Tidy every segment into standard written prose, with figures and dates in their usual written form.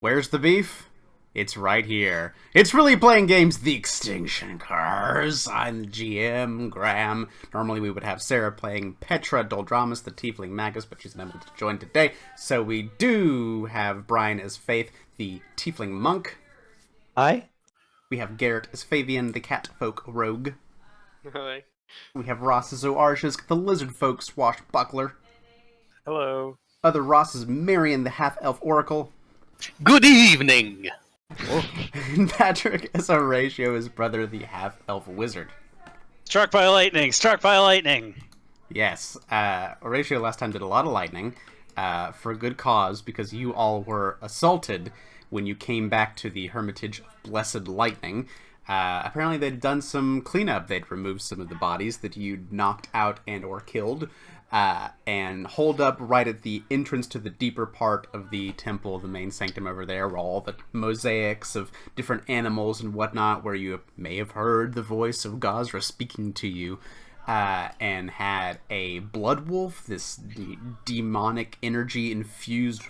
Where's the beef? It's right here. It's Really Playing Games, the Extinction Cars. I'm the GM, Graham. Normally we would have Sarah playing Petra Doldramus, the Tiefling Magus, but she's unable to join today. So we do have Brian as Faith, the Tiefling Monk. Hi. We have Garrett as Fabian, the Catfolk Rogue. Hi. We have Ross as Oarshisk, the Lizard Folk Swashbuckler. Hello. Other Ross is Marion, the Half-Elf Oracle. Good evening! And Patrick as Horatio, his brother, the Half-Elf Wizard. Struck by lightning! Struck by lightning! Yes, Horatio last time did a lot of lightning, for a good cause, because you all were assaulted when you came back to the Hermitage of Blessed Lightning. Apparently they'd done some cleanup. They'd removed some of the bodies that you'd knocked out and or killed, and holed up right at the entrance to the deeper part of the temple, the main sanctum over there, where all the mosaics of different animals and whatnot, where you may have heard the voice of Gazra speaking to you, and had a blood wolf, this demonic energy-infused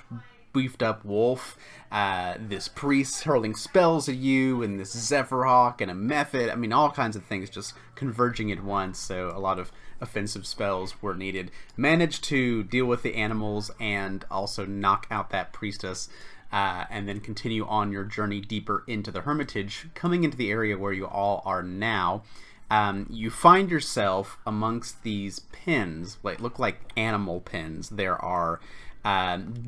beefed up wolf, this priest hurling spells at you, and this Zephyrhawk and a method. I mean, all kinds of things just converging at once, so a lot of offensive spells were needed. Managed to deal with the animals and also knock out that priestess, and then continue on your journey deeper into the Hermitage, coming into the area where you all are now. You find yourself amongst these pens, like look like animal pens. There are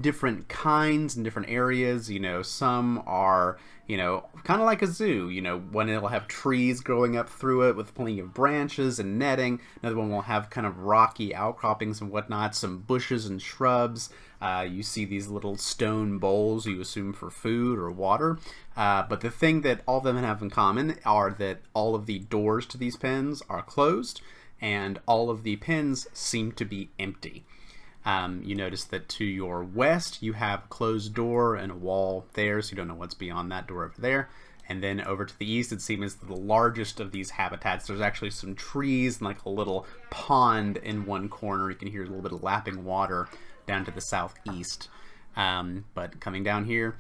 different kinds and different areas. You know, some are, you know, kind of like a zoo. You know, one it'll have trees growing up through it with plenty of branches and netting. Another one will have kind of rocky outcroppings and whatnot, some bushes and shrubs. You see these little stone bowls you assume for food or water. But the thing that all of them have in common are that all of the doors to these pens are closed, and all of the pens seem to be empty. You notice that to your west, you have a closed door and a wall there, so you don't know what's beyond that door over there. And then over to the east, it seems the largest of these habitats. There's actually some trees and like a little pond in one corner. You can hear a little bit of lapping water down to the southeast. But coming down here,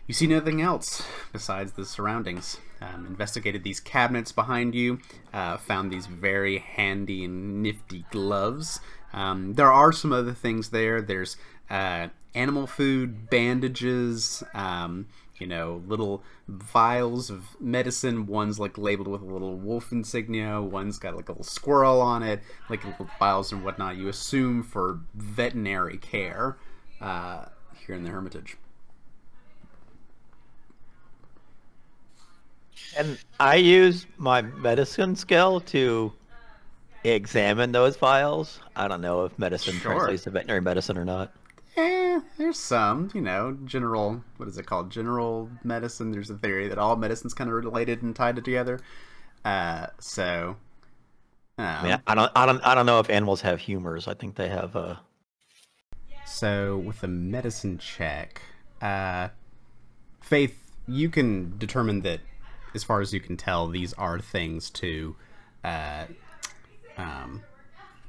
you see nothing else besides the surroundings. Investigated these cabinets behind you, found these very handy and nifty gloves. There are some other things there. There's animal food, bandages, you know, little vials of medicine. One's like labeled with a little wolf insignia. One's got like a little squirrel on it, like little vials and whatnot. You assume for veterinary care here in the Hermitage. And I use my medicine skill to examine those vials. I don't know if medicine Sure. translates to veterinary medicine or not. There's some, you know, general, what is it called? General medicine. There's a theory that all medicine's kind of related and tied together. I mean, I don't know if animals have humors. I think they have So with a medicine check, Faith, you can determine that, as far as you can tell, these are things to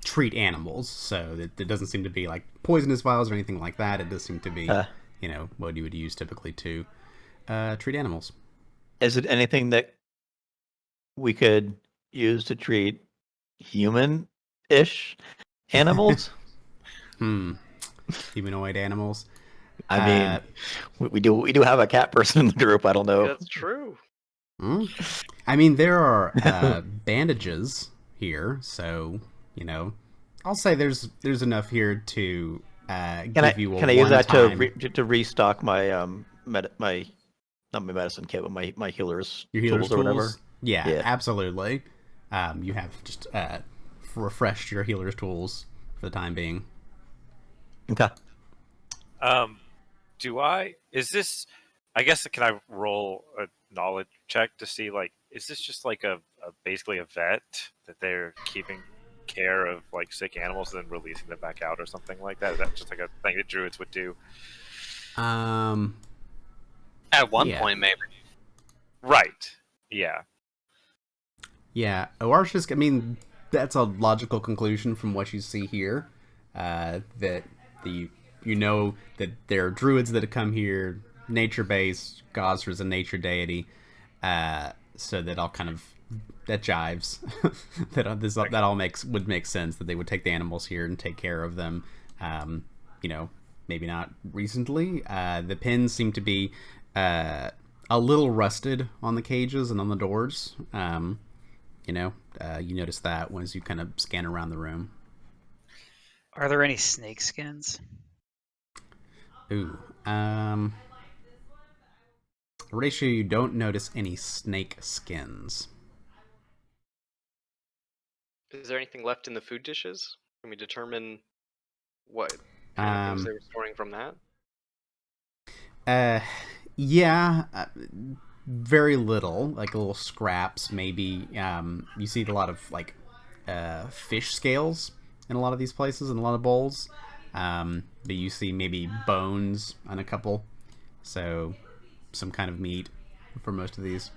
treat animals. So that it doesn't seem to be like poisonous vials or anything like that. It does seem to be, you know, what you would use typically to treat animals. Is it anything that we could use to treat human-ish animals? Humanoid animals. I mean, we do have a cat person in the group. I don't know. That's true. I mean, there are bandages here, so, you know, I'll say there's enough here to give you a Can I use that one-time- to restock my not my medicine kit, but my healer's your healer's tools or whatever? Yeah, absolutely. You have just refreshed your healer's tools for the time being. Okay. I guess, can I roll a knowledge check to see, like, is this just like basically a vet that they're keeping care of like sick animals and then releasing them back out or something like that? Is that just like a thing that druids would do? At one point, maybe. Right. Yeah. Yeah, Oarshisk, I mean, that's a logical conclusion from what you see here. That you know that there are druids that have come here nature-based. Gosra's a nature deity, so that all kind of that jives. that all would make sense that they would take the animals here and take care of them. You know, maybe not recently. The pins seem to be a little rusted on the cages and on the doors. You know, you notice that once you kind of scan around the room. Are there any snake skins? Ooh. Ratio, you don't notice any snake skins. Is there anything left in the food dishes? Can we determine what kind of things they were storing from that? Yeah, very little, like little scraps, maybe. You see a lot of like fish scales in a lot of these places, in a lot of bowls. But you see maybe bones on a couple, so some kind of meat for most of these.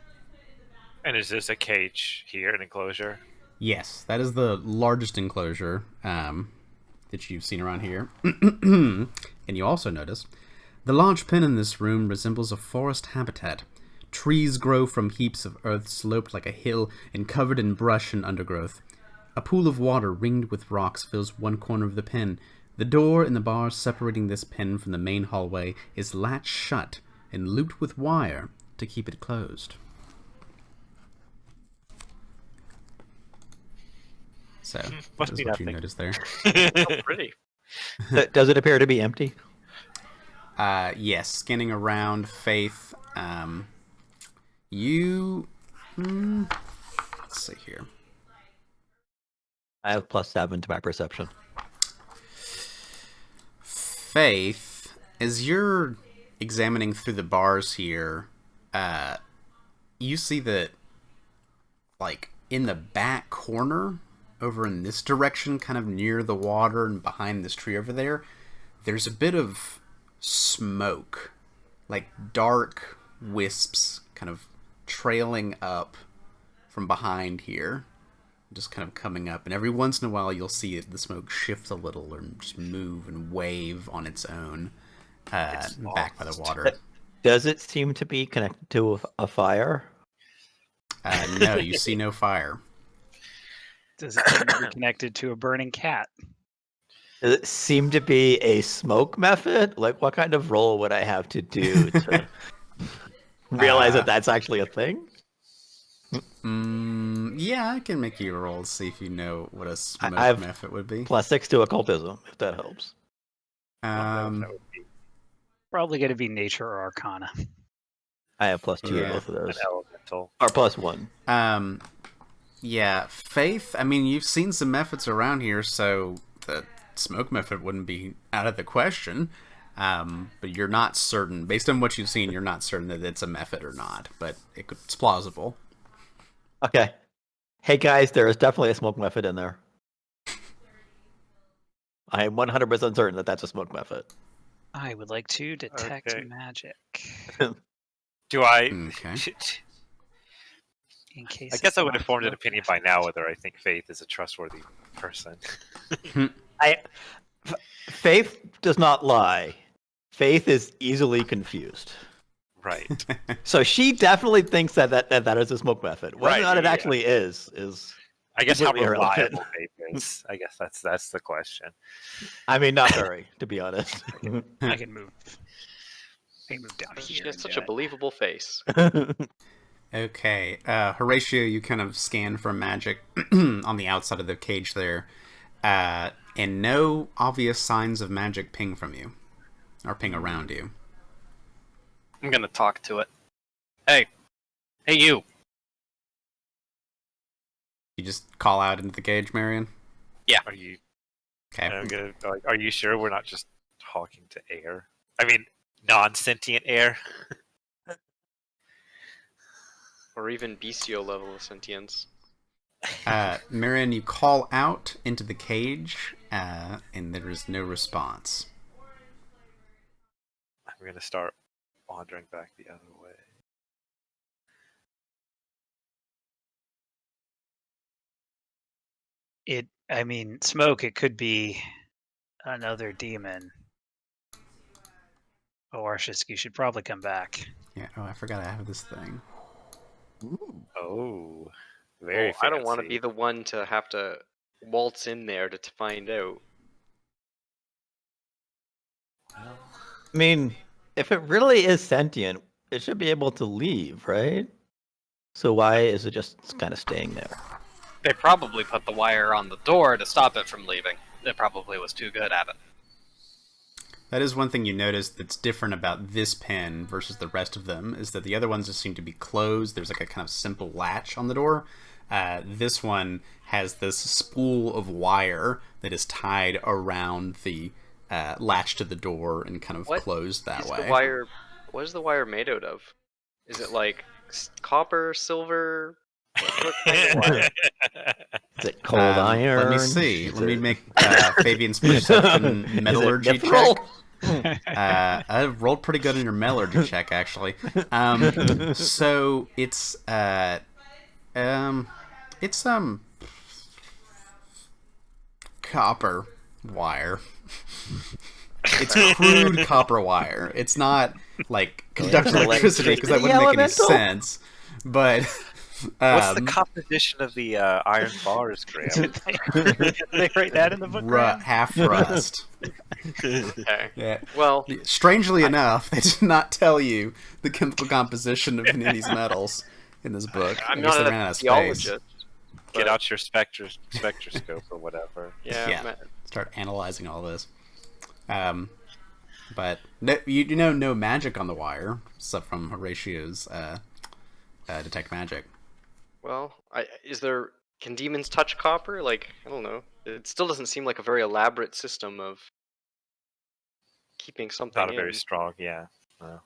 And is this a cage here, an enclosure? Yes, that is the largest enclosure that you've seen around here. And you also notice the large pen in this room resembles a forest habitat. Trees grow from heaps of earth sloped like a hill and covered in brush and undergrowth. A pool of water ringed with rocks fills one corner of the pen. The door in the bars separating this pen from the main hallway is latched shut and looped with wire to keep it closed. So, that is what you noticed there. Oh, pretty. Does it appear to be empty? Yes, scanning around, Faith. Let's see here. I have +7 to my perception. Faith, as you're examining through the bars here, you see that, like, in the back corner, over in this direction, kind of near the water and behind this tree over there, there's a bit of smoke, like dark wisps kind of trailing up from behind here, just kind of coming up. And every once in a while you'll see the smoke shift a little or just move and wave on its own back by the water. Does it seem to be connected to a fire? No, you see no fire. Does it seem to be connected to a burning cat? Does it seem to be a smoke method? Like, what kind of roll would I have to do to realize that that's actually a thing? Yeah, I can make you a roll to see if you know what a smoke method would be. +6 to occultism, if that helps. Probably going to be nature or arcana. I have +2 Yeah. to both of those. An elemental. Or +1. Yeah, Faith, I mean, you've seen some methods around here, so the smoke method wouldn't be out of the question. But you're not certain, based on what you've seen, you're not certain that it's a method or not, but it's plausible. Okay. Hey guys, there is definitely a smoke method in there. I am 100% certain that that's a smoke method. I would like to detect Okay. magic. Do I? Okay. In case I guess I would it's have formed an not opinion by now whether I think Faith is a trustworthy person. Faith does not lie. Faith is easily confused. Right. So she definitely thinks that is a smoke method. Whether or Right, not it yeah. actually is I guess how completely irrelevant. reliable Faith is. I guess that's the question. I mean, not very, to be honest. I can move. I can move down She here. has and such do a it. believable face. Okay, Horatio, you kind of scan for magic on the outside of the cage there, and no obvious signs of magic ping from you, or ping around you. I'm gonna talk to it. Hey, you. You just call out into the cage, Marion? Are you? Okay. I'm gonna. Are you sure we're not just talking to air? I mean, non-sentient air. Or even bestial level of sentience. Marion, you call out into the cage, and there is no response. I'm gonna start wandering back the other way. Smoke, it could be another demon. Oh, Arshisk, you should probably come back. Yeah. Oh, I forgot I have this thing. Oh, very I don't want to fancy. be the one to have to waltz in there to find out. I mean, if it really is sentient, it should be able to leave, right? So why is it just kind of staying there? They probably put the wire on the door to stop it from leaving. It probably was too good at it. That is one thing you notice that's different about this pen versus the rest of them, is that the other ones just seem to be closed. There's like a kind of simple latch on the door. This one has this spool of wire that is tied around the latch to the door and kind of What closed that is way. the wire? What is the wire made out of? Is it like copper, silver? What kind of wire? Is it cold iron? Let me see. Is Let me it- make Fabian's perception Is it metallurgy check. mithril? I rolled pretty good on your metallurgy check, actually. So it's copper wire. It's crude copper wire. It's not like conducting electricity because that wouldn't make any Elemental? sense. But What's the composition of the iron bars, Graham? Did they write that in the book? Graham? half rust. Okay. Yeah. Well, Strangely enough, they did not tell you the chemical composition of any of these metals in this book. I'm I guess not they ran out a of space. geologist. Get but- out your spectroscope or whatever. Yeah. Start analyzing all this. But no, you know no magic on the wire, except from Horatio's detect magic. Well, can demons touch copper? Like, I don't know. It still doesn't seem like a very elaborate system of keeping something Not a in. very strong, yeah. No.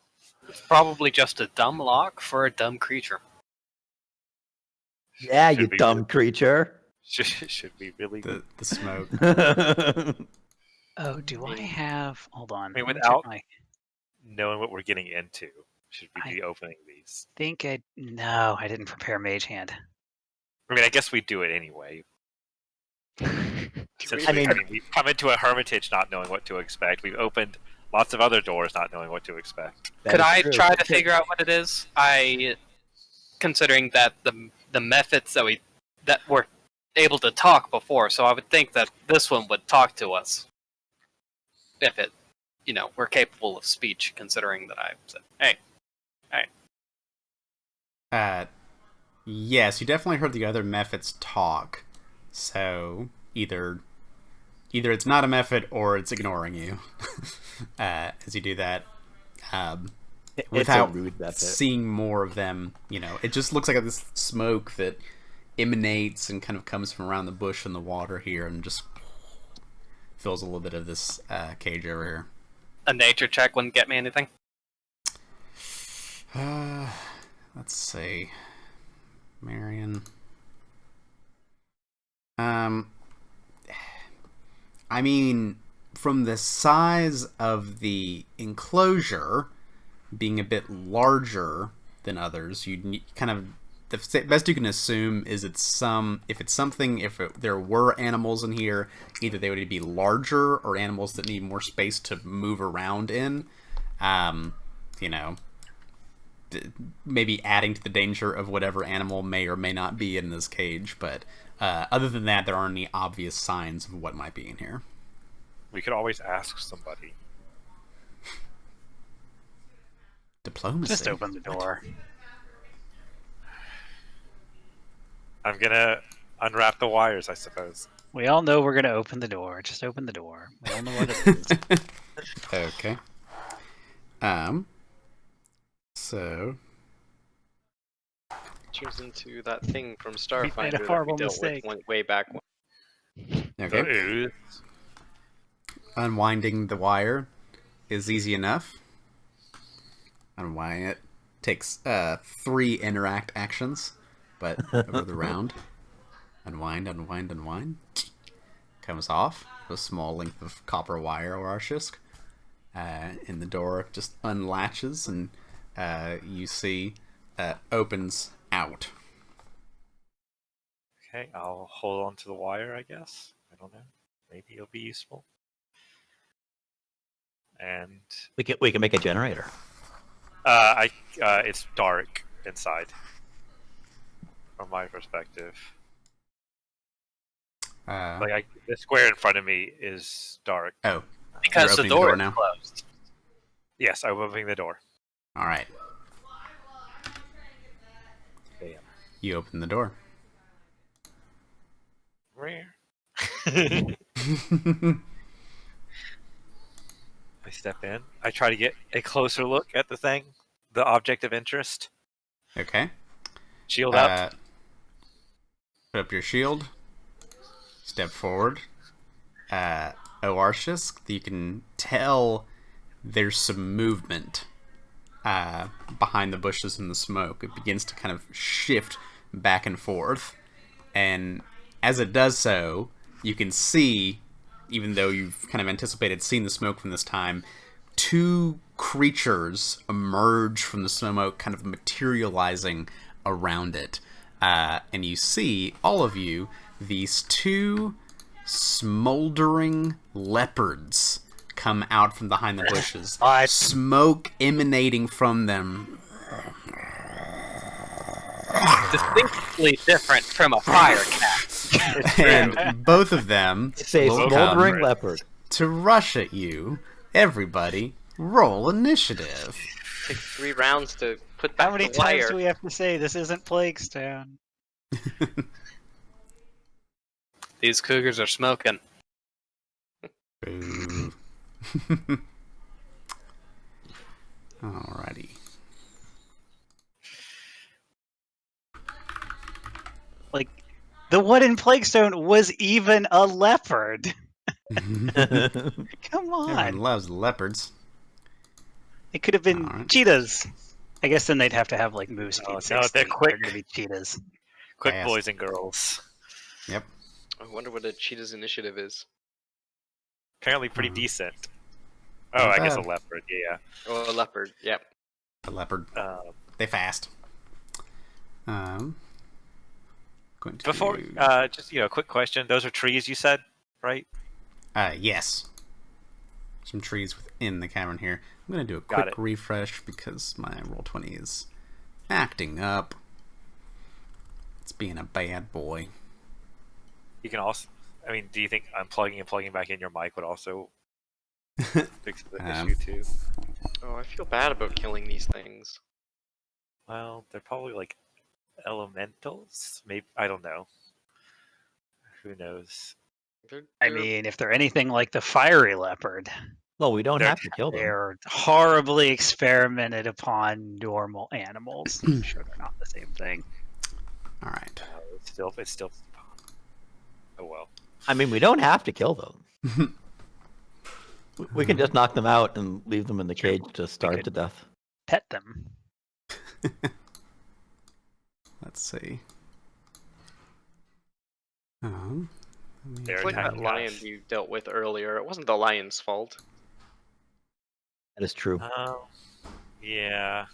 It's probably just a dumb lock for a dumb creature. Yeah, you Should be dumb creature. Should be really The smoke. Oh, do I have? Hold on. I mean, let me check without- my- knowing what we're getting into. Should we be opening these? think I no, I didn't prepare Mage Hand. I mean, I guess we do it anyway. Since I we, mean- we've come into a hermitage not knowing what to expect. We've opened lots of other doors not knowing what to expect. Could I try to figure out what it is? Considering that the methods that were able to talk before, so I would think that this one would talk to us if it, we're capable of speech. Considering that I said, "Hey, Yes, you definitely heard the other methods talk. So either it's not a method or it's ignoring you as you do that. Without a rude method. seeing more of them, it just looks like this smoke that emanates and kind of comes from around the bush and the water here and just fills a little bit of this cage over here. a nature check wouldn't get me anything." Let's see. Marion. I mean, from the size of the enclosure being a bit larger than others, you kind of the best you can assume is if there were animals in here, either they would be larger or animals that need more space to move around in. Maybe adding to the danger of whatever animal may or may not be in this cage, but other than that, there aren't any obvious signs of what might be in here. We could always ask somebody. Diplomacy. Just open the door. I'm gonna unwrap the wires, I suppose. We all know we're gonna open the door. Just open the door. We all know what it is. Okay. So Turns into that thing from made a Starfinder that we horrible dealt mistake. with way back when. okay. Unwinding the wire is easy enough. Unwinding it takes 3 interact actions, but over the round. Unwind. Comes off. A small length of copper wire or Arshisk. And the door just unlatches and you see opens out. Okay, I'll hold on to the wire, I guess. I don't know. Maybe it'll be useful. and We can make a generator. it's dark inside, from my perspective. The square in front of me is dark. Oh, Because you're the opening door is now. closed. Yes, I'm opening the door. All right, Bam. you open the door. I step in. I try to get a closer look at the thing, the object of interest. Okay. Shield up. Put up your shield. Step forward. Oartius, you can tell there's some movement behind the bushes and the smoke. It begins to kind of shift back and forth. And as it does so, you can see, even though you've kind of anticipated seeing the smoke from this time, two creatures emerge from the smoke, kind of materializing around it. And you see, all of you, these two smoldering leopards come out from behind the bushes. Smoke emanating from them. Distinctly different from a fire cat. And both of them It's a will smoldering come leopard. to rush at you. Everybody, roll initiative. Take 3 rounds to put back How many the times wire. do we have to say this isn't Plaguestone? These cougars are smoking. Boo. Alrighty. Like, the one in Plaguestone was even a leopard. Come Everyone on. loves leopards. It could have been Alright. cheetahs. I guess then they'd have to have like move speed Oh, no, 60. they're quick. They're gonna be cheetahs. Quick Fast. boys and girls. Yep. I wonder what a cheetah's initiative is. Apparently pretty Mhm. decent. Oh, Not I guess a bad. leopard, yeah. Oh, a leopard. Yep. The leopard. Um, They fast. Going to before, just, quick question. Those are trees you said, right? yes. Some trees within the cavern here. I'm going to do a Got quick it. refresh because my Roll20 is acting up. It's being a bad boy. You can also, do you think unplugging and plugging back in your mic would also fix the issue too? Oh, I feel bad about killing these things. Well, they're probably like elementals. Maybe, I don't know. Who knows? I mean, if they're anything like the fiery leopard, Well, we don't They're- have to kill them. they're horribly experimented upon normal animals. I'm sure they're not the same thing. All right. It's still. Oh well. I mean, we don't have to kill them. We can just knock them out and leave them in the cage to starve could. to death. Pet them. Let's see. They're It's like that attacking lion us. you dealt with earlier. It wasn't the lion's fault. That is true. Yeah,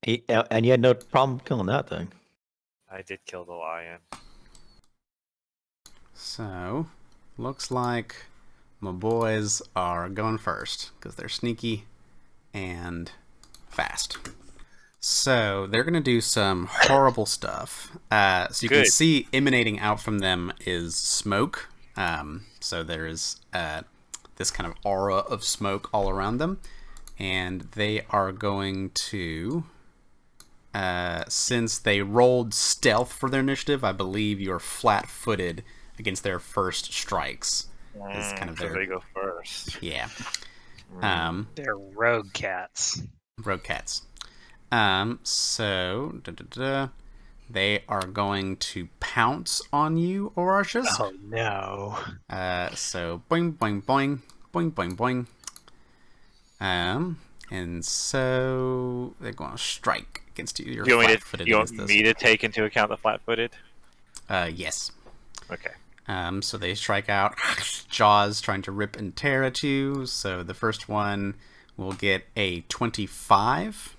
And you had no problem killing that thing. I did kill the lion. So, looks like my boys are going first because they're sneaky and fast. So they're gonna do some horrible stuff. So you can Good. see emanating out from them is smoke. So there is this kind of aura of smoke all around them, and they are going to. Since they rolled stealth for their initiative, I believe you're flat-footed against their first strikes. Is kind of So their they go first. yeah. They're rogue cats. Rogue cats. So they are going to pounce on you, Orarchus. Oh no. So boing boing boing boing boing boing. And so they're going to strike against you. You're You want flat-footed against this. me to take into account the flat-footed? Yes. Okay. So they strike out, jaws trying to rip and tear at you. So the first one will get a 25.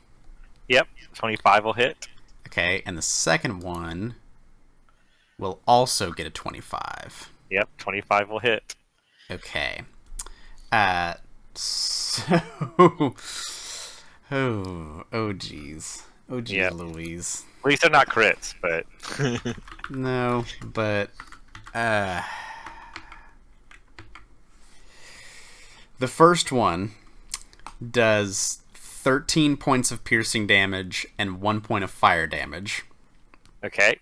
Yep. 25 will hit. Okay, and the second one will also get a 25. Yep. 25 will hit. Okay. So, oh, geez. Oh, geez, Yeah. Louise. At least they're not crits, but No, but the first one does 13 points of piercing damage and 1 point of fire damage. okay.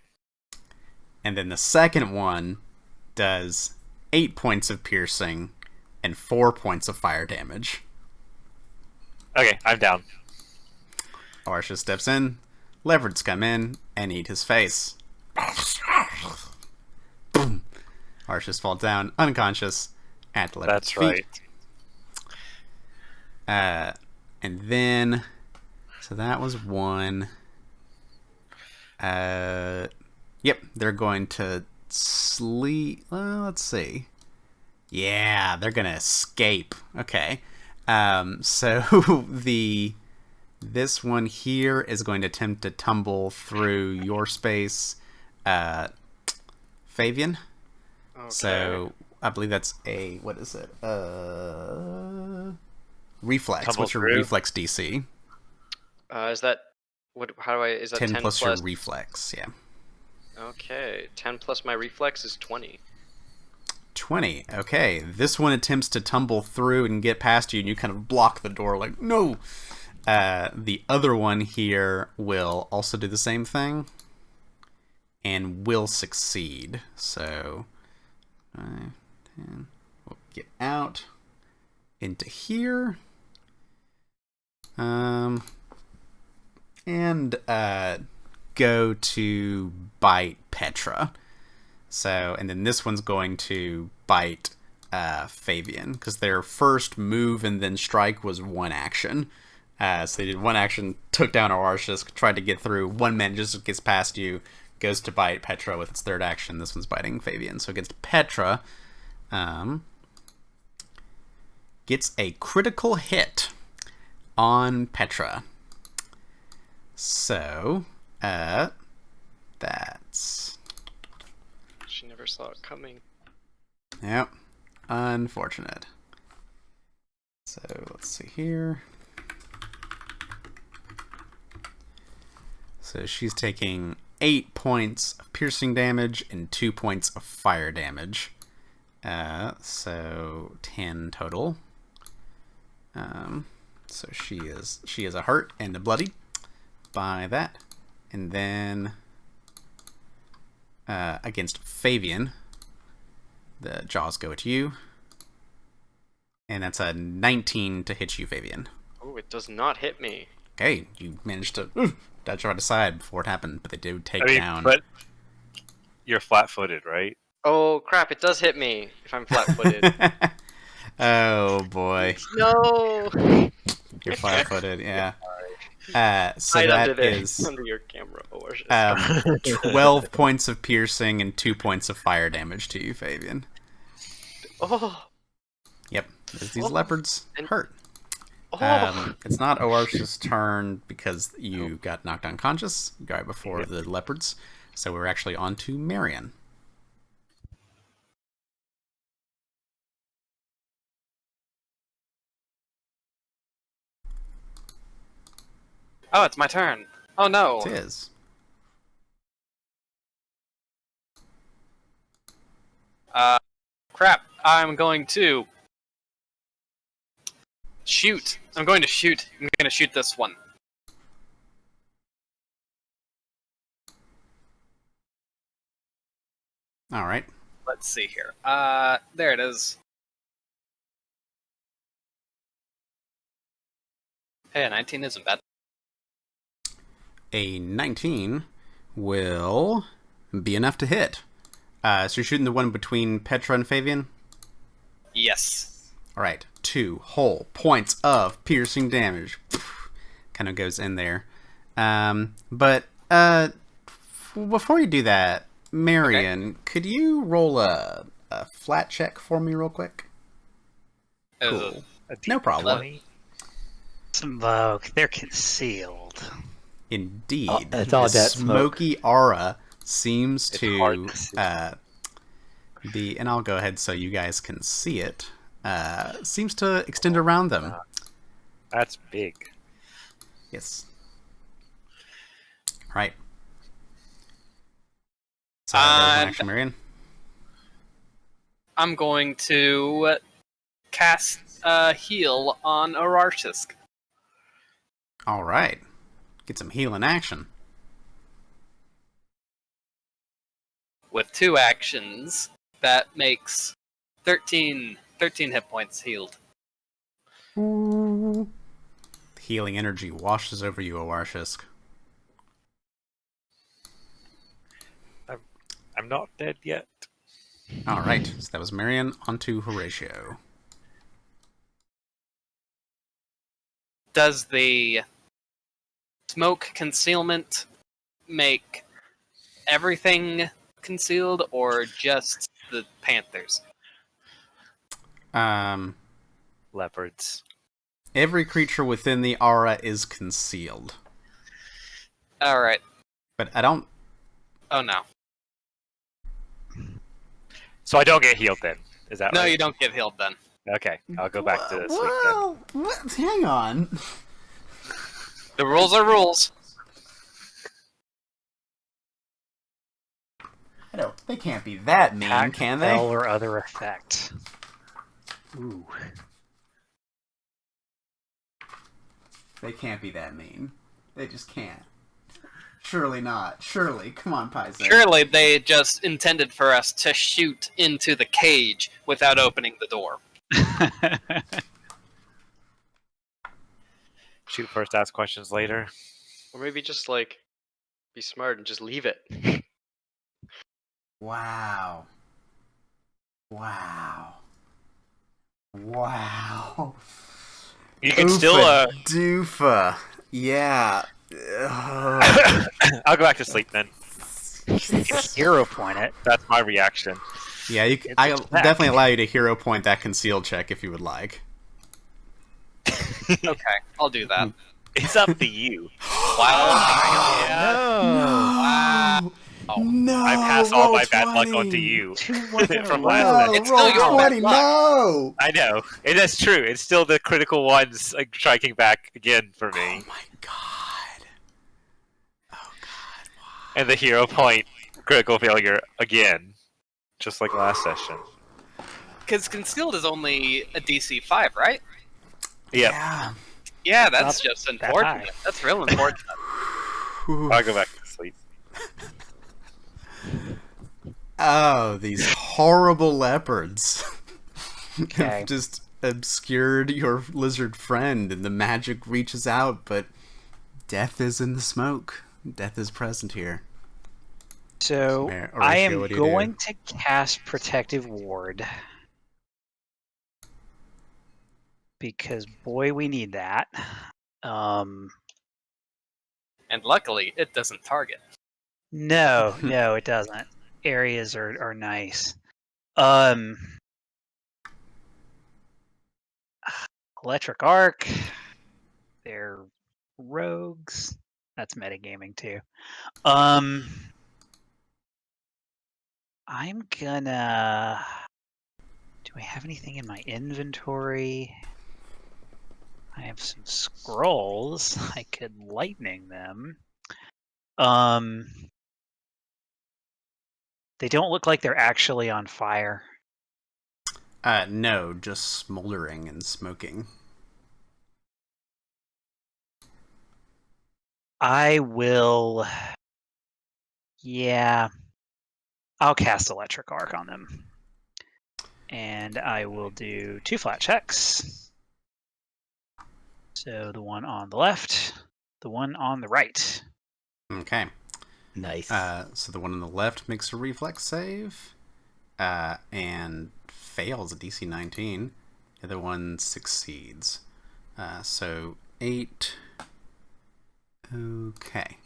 And then the second one does 8 points of piercing and 4 points of fire damage. Okay, I'm down. Arsha steps in, leopards come in and eat his face. Boom. Arshus falls down unconscious at the leopard's That's feet. right. And then, so that was one. Yep, they're going to sleep. Well, let's see. Yeah, they're gonna escape. Okay. So this one here is going to attempt to tumble through your space, Fabian. Okay. So I believe that's what is it? Reflex. Tumble What's your through? reflex DC? Is that what? How do I? Is that 10 10 plus plus? your reflex. Yeah. Okay, 10 plus my reflex is 20. 20. Okay. This one attempts to tumble through and get past you, and you kind of block the door like, no! The other one here will also do the same thing and will succeed. So, 5, 10. We'll get out into here. And go to bite Petra. So, and then this one's going to bite Fabian, because their first move and then strike was one action. So they did one action, took down Arshus, tried to get through. One man just gets past you, goes to bite Petra with its third action. This one's biting Fabian. So against Petra, gets a critical hit on Petra. So, that's... She never saw it coming. Yep. Unfortunate. So, let's see here. So, she's taking 8 points of piercing damage and 2 points of fire damage. So, 10 total. So, she is a hurt and a bloody by that. And then against Fabian, the jaws go at you. And that's a 19 to hit you, Fabian. Oh, it does not hit me. Okay, you managed to dodge right aside before it happened, but they do take down. But you're flat-footed, right? Oh crap! It does hit me if I'm flat-footed. Oh boy, No. you're flat-footed, yeah. So Hide that under there, is under your camera. Oh, or just- 12 points of piercing and 2 points of fire damage to you, Fabian. oh. Yep, these Oh, leopards and- hurt. Oh. It's not Oars's turn because you got knocked unconscious right before the leopards. So we're actually on to Marion. Oh, it's my turn. Oh no. It is. Crap. I'm going to shoot. I'm going to shoot this one. All right. Let's see here. There it is. Hey, a 19 isn't bad. A 19 will be enough to hit. So you're shooting the one between Petra and Fabian? Yes. All right. 2 whole points of piercing damage. Kind of goes in there. But before you do that, Marion, could you roll a flat check for me real quick? Cool. No problem. Smoke. They're concealed. Indeed. Oh, it's all the that smoke. smoky aura seems It's hard to to see. be, and I'll go ahead so you guys can see it, seems to extend around them. That's big. Yes. All right. So, there's an action, Marion. I'm going to cast heal on Arartisk. All right. Get some healing action. With 2 actions, that makes 13 hit points healed. Healing energy washes over you, Oarshisk. I'm not dead yet. All right. So that was Marion. Onto Horatio. Does the smoke concealment make everything concealed, or just the panthers? Leopards. Every creature within the aura is concealed. Alright. But I don't... Oh no. So I don't get healed then. Is that No, right? you don't get healed then. Okay, I'll go back to sleep then. What? Hang on. The rules are rules. I don't... They can't be that mean, Attack, can they? spell, or other effect. Ooh. They can't be that mean. They just can't. Surely not. Surely. Come on, Paizo. Surely they just intended for us to shoot into the cage without opening the door. Shoot first, ask questions later. Or maybe just like be smart and just leave it. Wow. Wow. Wow. You can Oofa still. Doofa. Yeah. Ugh. I'll go back to sleep then. Hero point it. That's my reaction. Yeah, I'll definitely allow you to hero point that conceal check if you would like. Okay, I'll do that. It's up to you. Wow. No. No. I pass all roll my bad luck 20. onto you 2 ones in a from row. last session. It's still your roll bad 20. luck. No. I know. It is true. It's still the critical ones like, striking back again for me. Oh my god. Oh god. Why? And the hero point critical failure again. Just like last session. Because concealed is only a DC 5, right? Yep. Yeah. Yeah, that's Not just that important. high. That's real important. Whew. I'll go back to sleep. Oh, these horrible leopards. Okay. Have just obscured your lizard friend, and the magic reaches out, but death is in the smoke. Death is present here. So Horatio, I am what do you do? going to cast Protective Ward. Because boy, we need that. And luckily, it doesn't target. No, it doesn't. Areas are nice. Electric Arc. They're rogues. That's metagaming too. I'm gonna. Do I have anything in my inventory? I have some scrolls. I could lightning them. They don't look like they're actually on fire. No, just smoldering and smoking. I will. Yeah. I'll cast Electric Arc on them. And I will do 2 flat checks. So the one on the left, the one on the right. Okay. Nice. So the one on the left makes a reflex save, and fails a DC 19. The other one succeeds. So 8. Okay.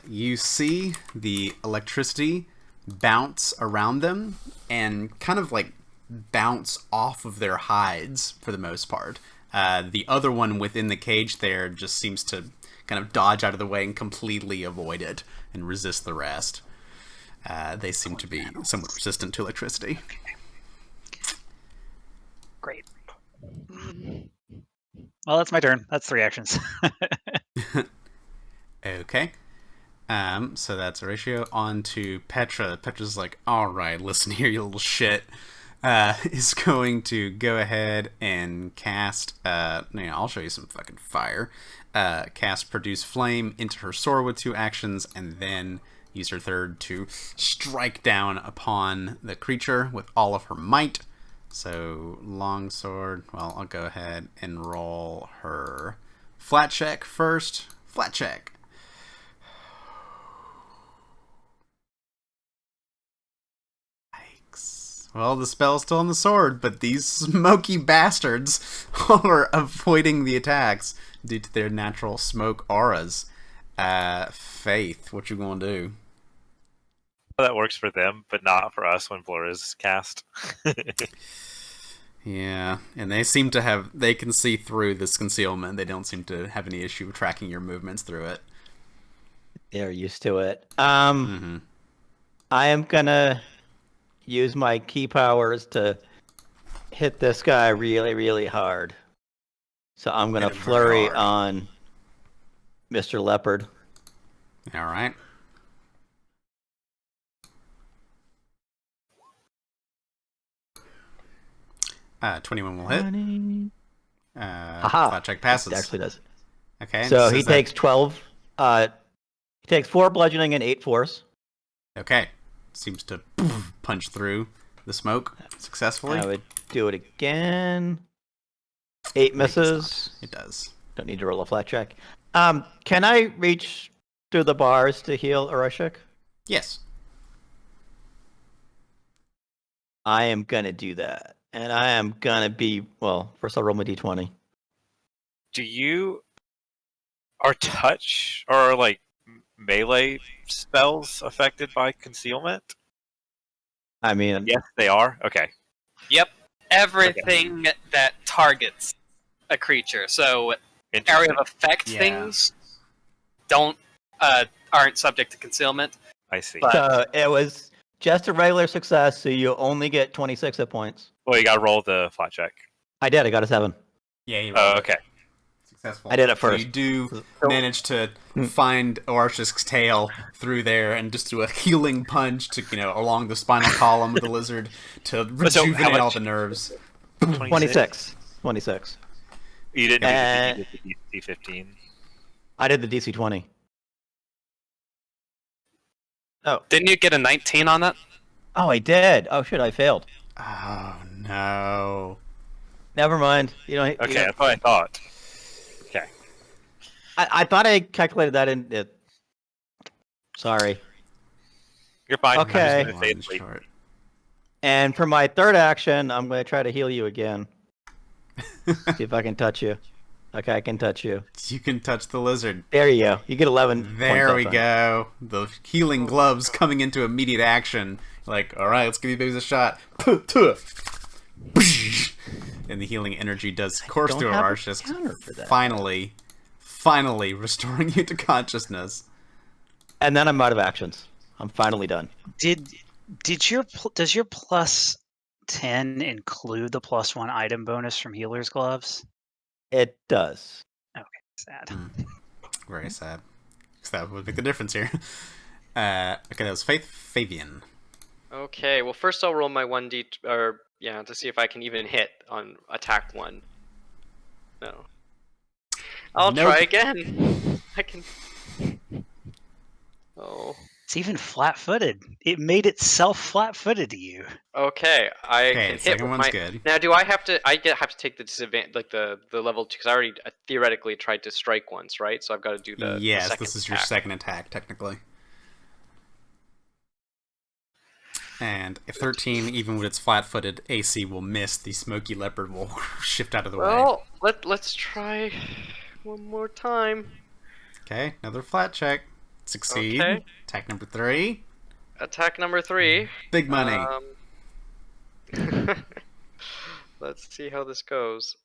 You see the electricity bounce around them and kind of like bounce off of their hides for the most part. The other one within the cage there just seems to kind of dodge out of the way and completely avoid it and resist the rest. They seem to be somewhat resistant to electricity. Great. Well, that's my turn. That's 3 actions. Okay. So that's Horatio. On to Petra. Petra's like, all right, listen here, you little shit. Is going to go ahead and cast. I'll show you some fucking fire. Cast Produce Flame into her sword with 2 actions, and then use her third to strike down upon the creature with all of her might. So longsword. Well, I'll go ahead and roll her flat check first. Flat check. Well, the spell's still on the sword, but these smoky bastards are avoiding the attacks due to their natural smoke auras. Faith, what you gonna do? That works for them, but not for us when Blur is cast. Yeah, and they can see through this concealment. They don't seem to have any issue tracking your movements through it. They're used to it. I am gonna use my key powers to hit this guy really, really hard. So I'm gonna flurry on Mr. Leopard. All right. Uh, 21 will hit. Flat check passes. It actually does. Okay. So he takes 12. He takes 4 bludgeoning and 8 force. Okay. Seems to punch through the smoke successfully. I would do it again. 8 misses. It does. Don't need to roll a flat check. Can I reach through the bars to heal Arashik? Yes. I am gonna do that. And I am gonna be, well, first I'll roll my d20. Are touch or like melee spells affected by concealment? I mean, Yes, they are. Okay. Yep. Everything that targets a creature. So area of effect things aren't subject to concealment. I see. But- so it was just a regular success, so you only get 26 hit points. Well, you gotta roll the flat check. I did, I got a 7. Yeah, you Oh, okay. Successful. I did it So first. you do manage to find Orish's tail through there and just do a healing punch to, along the spinal column of the lizard to rejuvenate all the nerves. 26. 26. You didn't do the DC 15. I did the DC 20. Oh. Didn't you get a 19 on that? Oh, I did. Oh, shit, I failed. Oh, no. Never mind. Okay, that's what I thought. Okay. I thought I calculated that in it. Sorry. You're fine. Okay. I'm just gonna say it's And for my third action, I'm going to try to heal you again. See if I can touch you. Okay, I can touch you. You can touch the lizard. There you go. You get 11 There we points go. The healing gloves coming into immediate action. Like, all right, let's give these babies a shot. And the healing energy does course through Arshis, finally restoring you to consciousness. And then I'm out of actions. I'm finally done. Does your plus 10 include the +1 item bonus from healer's gloves? It does. Okay, sad. Very sad. Because that would make the difference here. Okay, that was Fabian. Okay, well first I'll roll my 1d to see if I can even hit on attack 1. No. I'll try again. I can. Oh. It's even flat-footed. It made itself flat-footed to you. Okay, I can hit second with one's my... good. Now, do I have to? Have to take the disadvantage, like the level 2, because I already theoretically tried to strike once, right? So I've got to do the Yes, second this is your attack. second attack, technically. And if 13, even with its flat-footed AC, will miss, the smoky leopard will shift out of the way. Well, let's try one more time. Okay, another flat check. Succeed. Okay. Attack number 3. Attack number 3. Big money. Let's see how this goes.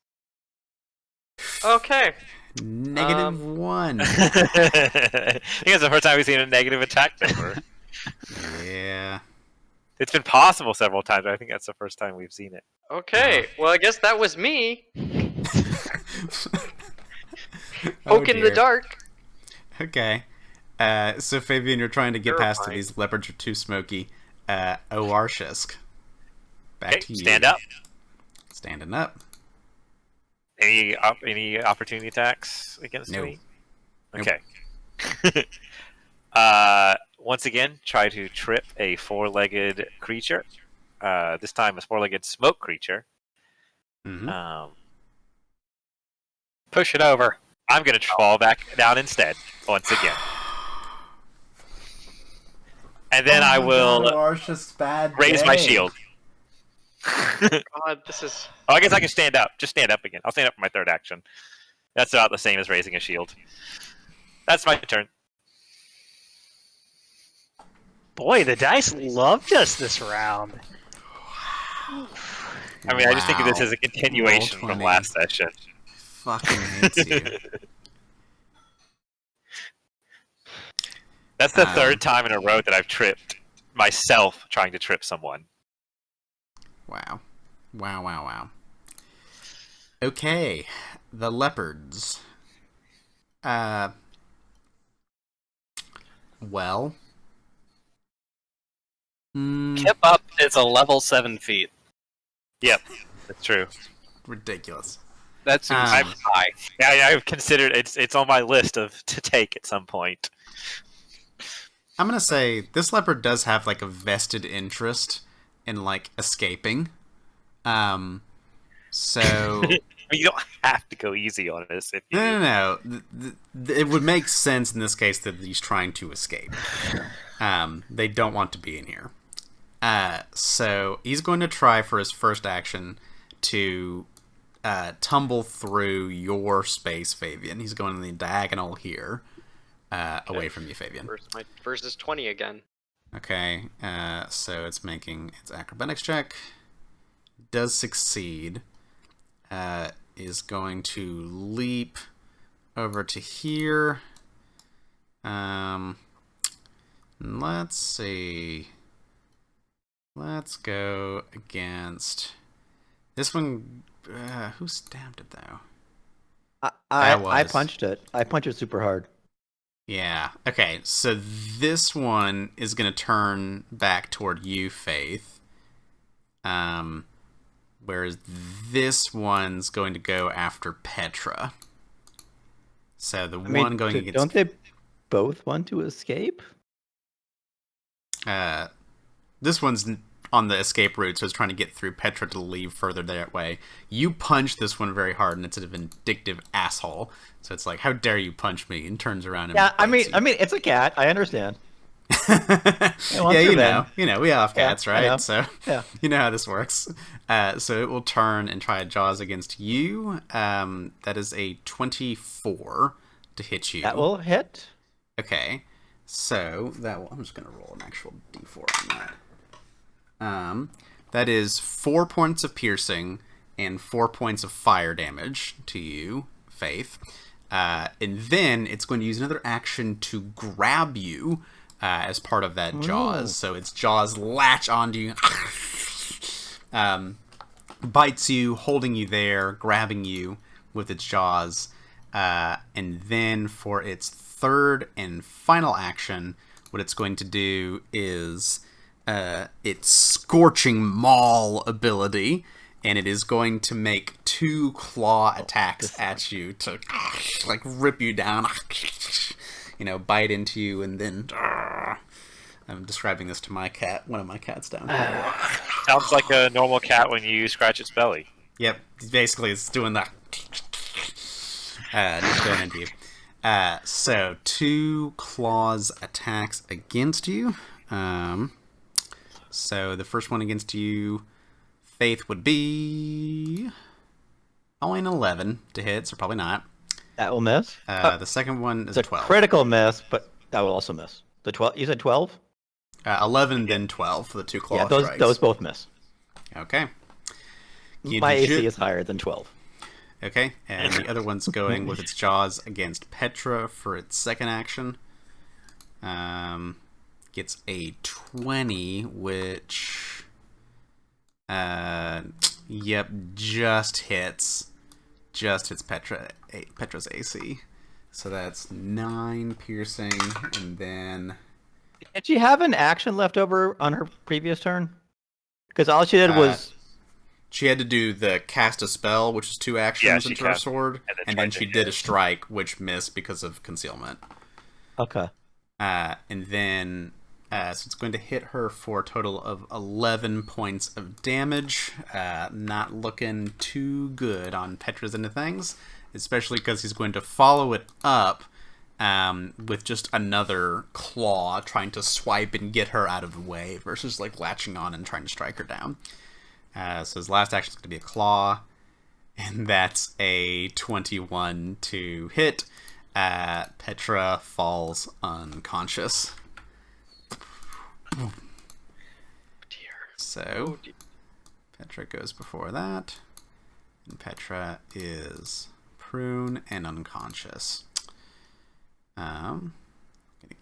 Okay. -1. I think it's the first time we've seen a negative attack number. Yeah. It's been possible several times, but I think that's the first time we've seen it. Okay. Well, I guess that was me. Poke in the dear. dark. Okay. So Fabian, you're trying to get past Terrifying. these leopards are too smoky. Oarshisk. Back Okay, to you. stand up. Standing up. Any opportunity attacks against No. me? Nope. Okay. Once again, try to trip a four-legged creature. This time, a four-legged smoke creature. Mm-hmm. Push it over. I'm going to fall back down instead, once again. And then I will Oarshisk's bad raise my day. shield. God, this is. Oh, I guess I can stand up. Just stand up again. I'll stand up for my third action. That's about the same as raising a shield. That's my turn. Boy, the dice loved us this round. I mean, I just think of this Wow. as a continuation Roll from 20. last session. Fucking hates you. That's the third time in a row that I've tripped myself trying to trip someone. Wow. Wow. Okay. The leopards. Well. Kip up is a level 7 feat. Yep, that's true. Ridiculous. That seems I'm- high. Yeah, I've considered it's on my list to take at some point. I'm gonna say this leopard does have like a vested interest in like escaping. So You don't have to go easy on this if you. no. It would make sense in this case that he's trying to escape. They don't want to be in here. So he's going to try for his first action to tumble through your space, Fabian. He's going in the diagonal here, away from you, Fabian. My first is 20 again. Okay, so it's making its acrobatics check. Does succeed. Is going to leap over to here. Let's see. Let's go against this one. Who stabbed it though? I punched it. I punched it super hard. Yeah. Okay. So this one is going to turn back toward you, Faith. Whereas this one's going to go after Petra. So the one going against. Don't they both want to escape? This one's on the escape route, so it's trying to get through Petra to leave further that way. You punch this one very hard, and it's a vindictive asshole. So it's like, how dare you punch me? And turns around and Yeah, I bites mean, it's a cat. I understand. yeah, you know, we have cats, I right? know. So Yeah. you know how this works. So it will turn and try Jaws against you. That is a 24 to hit you. That will hit. Okay, so that will, I'm just gonna roll an actual d4 on that. That is 4 points of piercing and 4 points of fire damage to you, Faith. And then it's going to use another action to grab you as part of that Jaws. So its Jaws latch onto you, bites you, holding you there, grabbing you with its Jaws. And then for its third and final action, what it's going to do is its Scorching Maul ability, and it is going to make 2 claw attacks at you to like rip you down, you know, bite into you, and then I'm describing this to my cat, one of my cats down here. Sounds like a normal cat when you scratch its belly. Yep, basically it's doing that. Just going into you. So 2 claws attacks against you. So the first one against you, Faith, would be only an 11 to hit, so probably not. That will miss. The second one is It's a 12. critical miss, but that will also miss. The 12. You said 12. 11, then 12 for the 2 claw Yeah, those strikes. both miss. Okay. My AC is higher than 12. Okay, and the other one's going with its Jaws against Petra for its second action. Gets a 20, which, yep, just hits Petra's AC. So that's 9 piercing, and then Did she have an action left over on her previous turn? Because all she did was... she had to do the cast a spell, which is 2 actions she into her cast sword, and tried then to she hit. did a strike, which missed because of concealment. Okay. And then, so it's going to hit her for a total of 11 points of damage. Not looking too good on Petra's end of things, especially because he's going to follow it up with just another claw, trying to swipe and get her out of the way, versus like latching on and trying to strike her down. So his last action is going to be a claw, and that's a 21 to hit. Petra falls unconscious. Dear. So, Petra goes before that, and Petra is prone and unconscious. Gonna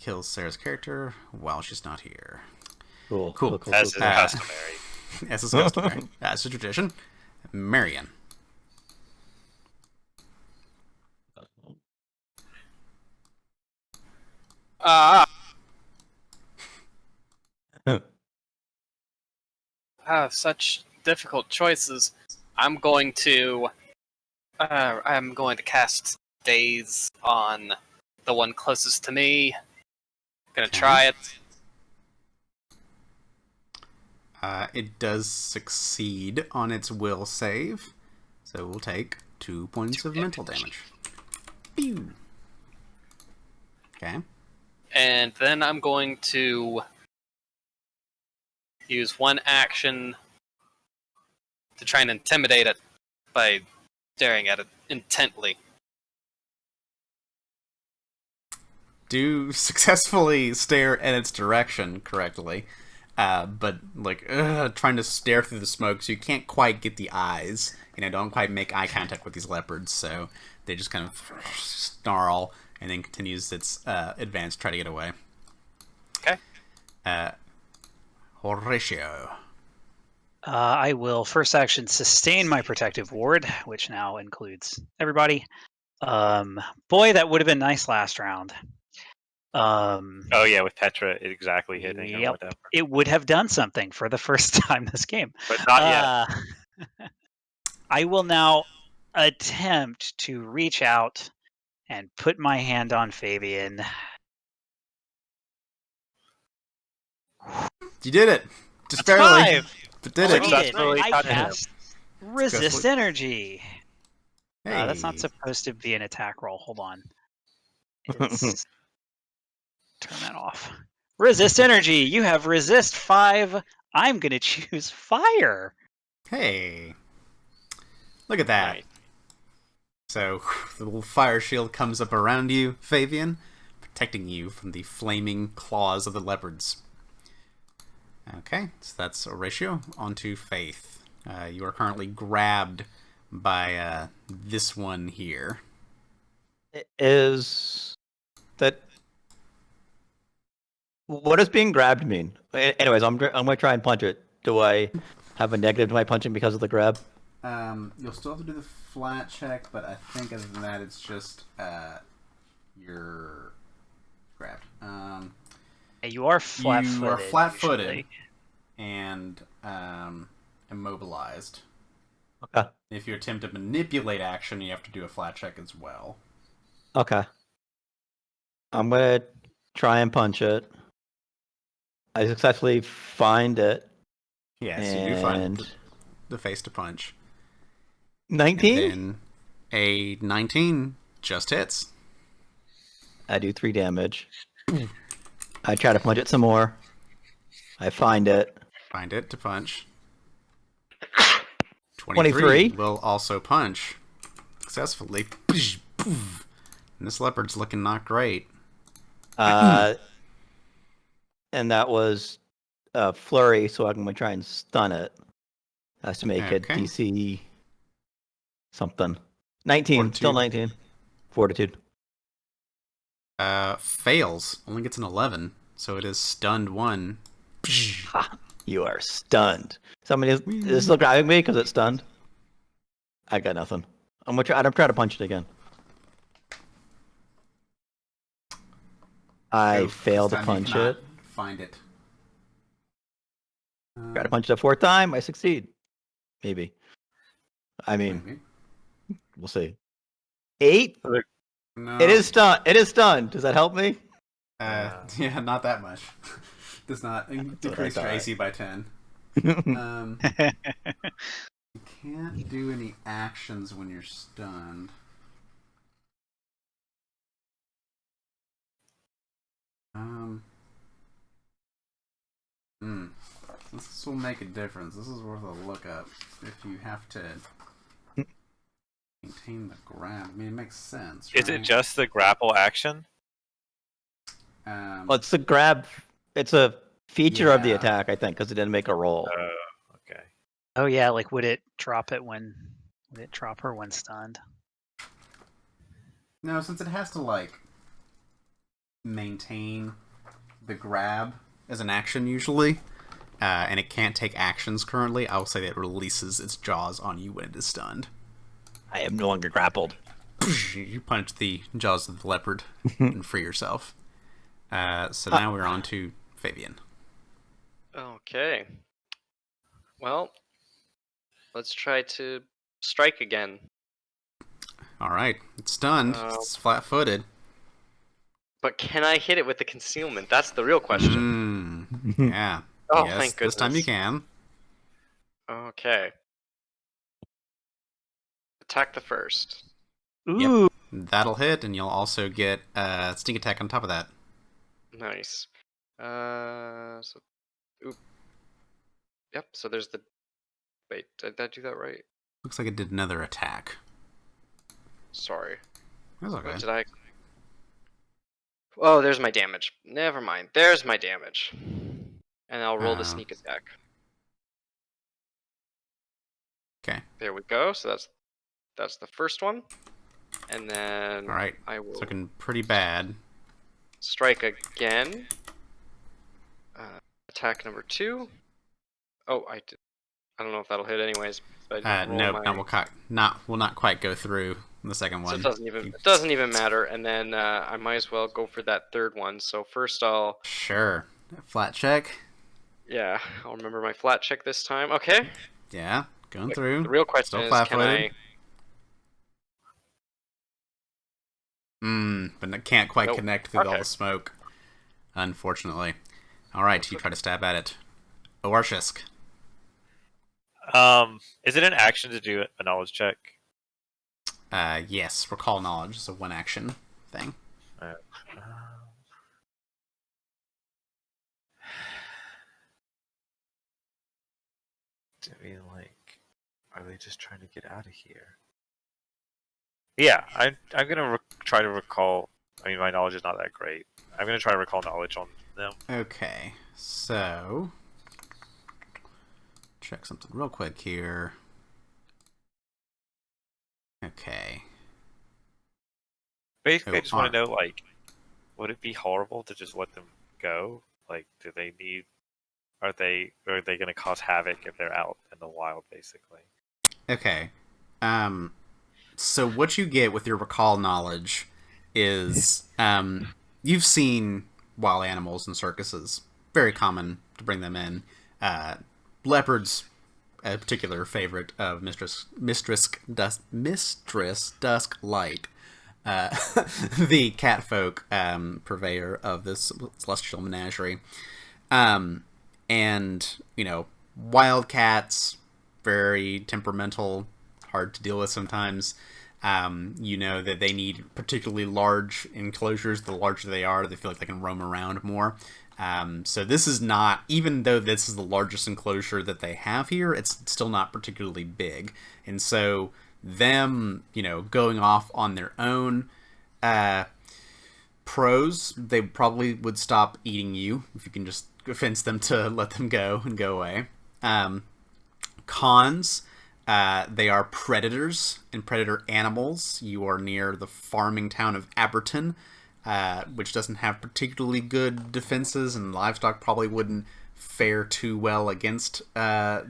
kill Sarah's character while she's not here. Cool. As is customary. As is customary. As a tradition. Marion. Such difficult choices. I'm going to cast Daze on the one closest to me. Gonna try it. It does succeed on its will save, so we'll take 2 points of mental damage. Pew. Okay. And then I'm going to use one action to try and intimidate it by staring at it intently. Do successfully stare in its direction correctly, but like trying to stare through the smoke, so you can't quite get the eyes. Don't quite make eye contact with these leopards, so they just kind of snarl and then continues its advance to try to get away. Okay. Horatio. I will first action sustain my protective ward, which now includes everybody. Boy, that would have been nice last round. Oh yeah, with Petra exactly hitting or whatever. It would have done something for the first time this game. But not yet. I will now attempt to reach out and put my hand on Fabian. You did it! Just That's barely. 5! But did I it. Successfully I touched him. cast Resist Energy. Hey. That's not supposed to be an attack roll. Hold on. It's... Turn that off. Resist Energy. You have Resist 5. I'm going to choose Fire. Hey. Look at that. Right. So, the little fire shield comes up around you, Fabian, protecting you from the flaming claws of the leopards. Okay, so that's Horatio. On to Faith. You are currently grabbed by this one here. Is that... What does being grabbed mean? Anyways, I'm going to try and punch it. Do I have a negative to my punching because of the grab? You'll still have to do the flat check, but I think other than that, it's just you're grabbed. You are flat-footed. You are flat-footed usually. and immobilized. Okay. If you attempt to manipulate action, you have to do a flat check as well. Okay. I'm going to try and punch it. I successfully find it. Yeah, so you find the face to punch. 19? And then a 19 just hits. I do 3 damage. I try to punch it some more. I find it. Find it to punch. 23 will also punch successfully. And this leopard's looking not great. And that was a flurry, so I'm going to try and stun it. Has to make it DC something. 19, Fortitude. Still 19. Fortitude. Fails. Only gets an 11, so it is stunned 1. Ha, you are stunned. Somebody is still grabbing me because it's stunned. I got nothing. I'm try to punch it again. I Nope, fail this to time you punch cannot it. Find it. Try to punch it a fourth time. I succeed. Maybe. I mean, Maybe. we'll see. 8. No. It is stunned. It is stunned. Does that help me? Yeah, not that much. Does not what I decrease your thought. AC by 10. You can't do any actions when you're stunned. This will make a difference. This is worth a look up. If you have to maintain the grab, I mean, it makes sense. Is it right? just the grapple action? Well, it's the grab. It's a feature of the Yeah. attack, I think, because it didn't make a roll. Okay. Oh yeah, like would it drop her when stunned? No, since it has to like maintain the grab as an action usually, and it can't take actions currently, I will say that it releases its jaws on you when it is stunned. I am no longer grappled. You punch the jaws of the leopard and free yourself. So now we're on to Fabian. Okay. Well, let's try to strike again. All right, it's stunned. It's flat-footed. But can I hit it with the concealment? That's the real question. Yeah. Oh, yes, thank goodness. this time you can. Okay. Attack the first. Ooh. Yep. That'll hit, and you'll also get sneak attack on top of that. Nice. Yep, so there's the... Wait, did I do that right? Looks like it did another attack. Sorry. That's okay. What did I... Oh, there's my damage. Never mind. There's my damage. And I'll roll the sneak attack. Okay. There we go. So that's the first one. And then All right. I will It's looking pretty bad. strike again. Attack number 2. Oh, I don't know if that'll hit anyways. But Nope, will not quite go through the second one. So it doesn't even matter. And then I might as well go for that third one. So first I'll Sure. Flat check. Yeah, I'll remember my flat check this time. Okay. Yeah, going through. The real question Still is, flat-footed. can I? But it can't quite Nope. connect through all Okay. the smoke. Unfortunately. All right, you try to stab at it. Oarshisk. Is it an action to do a knowledge check? Yes, recall knowledge is a one action thing. I mean, like, are they just trying to get out of here? Yeah, I'm gonna try to recall. I mean, my knowledge is not that great. I'm gonna try to recall knowledge on them. Okay, so check something real quick here. Okay. Basically, I just want alright. to know, like, would it be horrible to just let them go? Like, do they need? Are they gonna cause havoc if they're out in the wild, basically? Okay. So what you get with your recall knowledge is you've seen wild animals in circuses. Very common to bring them in. Leopards, a particular favorite of Mistress Dusk Light, the catfolk purveyor of this celestial menagerie. And, you know, wildcats, very temperamental, hard to deal with sometimes. You know that they need particularly large enclosures. The larger they are, they feel like they can roam around more. So this is not, even though this is the largest enclosure that they have here, it's still not particularly big. And so them, you know, going off on their own, pros, they probably would stop eating you if you can just convince them to let them go and go away. Cons, they are predators and predator animals. You are near the farming town of Aberton, which doesn't have particularly good defenses, and livestock probably wouldn't fare too well against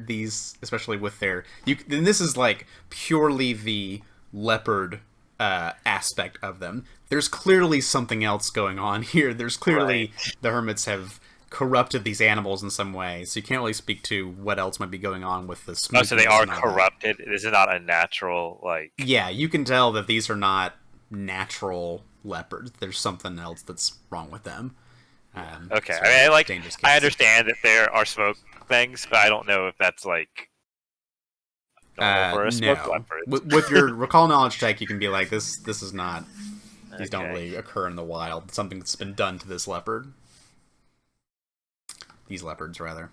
these, especially with their... and this is like purely the leopard aspect of them. There's clearly something else going on here. There's clearly the hermits have corrupted these animals in some way, so you can't really speak to what else might be going on with the smoke. Oh, so they are corrupted. This is not a natural, like... Yeah, you can tell that these are not natural leopards. There's something else that's wrong with them. Okay, so I mean, dangerous I cases. understand that there are smoke things, but I don't know if that's like normal for a smoke no. leopard. With your recall knowledge check, you can be like, this is not... These don't Okay. really occur in the wild. Something that's been done to this leopard. These leopards, rather.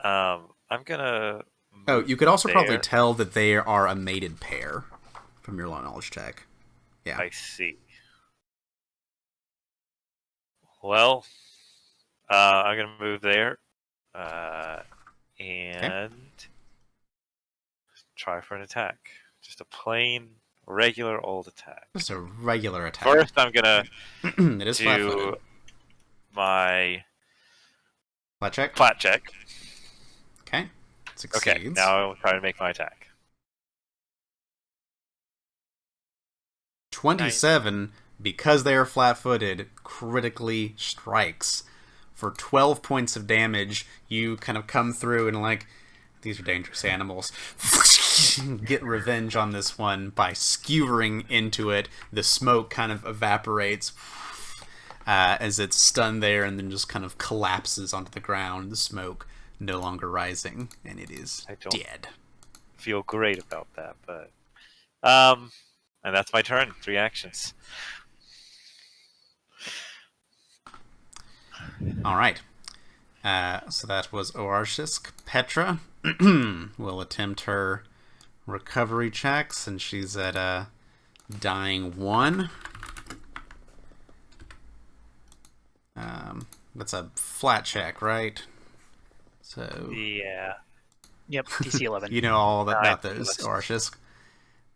I'm gonna... Oh, you could also probably there. tell that they are a mated pair from your law knowledge check. Yeah. I see. Well, I'm gonna move there, and try for an attack. Just a plain, regular old attack. Just a regular attack. First, I'm gonna It is do flat-footed. my Flat check? flat check. Okay. Succeeds. Okay, now I'll try to make my attack. 27, because they are flat-footed, critically strikes. For 12 points of damage, you kind of come through and like, these are dangerous animals. Get revenge on this one by skewering into it. The smoke kind of evaporates as it's stunned there and then just kind of collapses onto the ground. The smoke no longer rising, and it is dead. Feel great about that, but and that's my turn. 3 actions. All right. So that was Oarshisk. Petra will attempt her recovery checks, and she's at dying 1. That's a flat check, right? So Yeah. Yep, DC 11. you know all that about Nine those, plus- Oarshisk.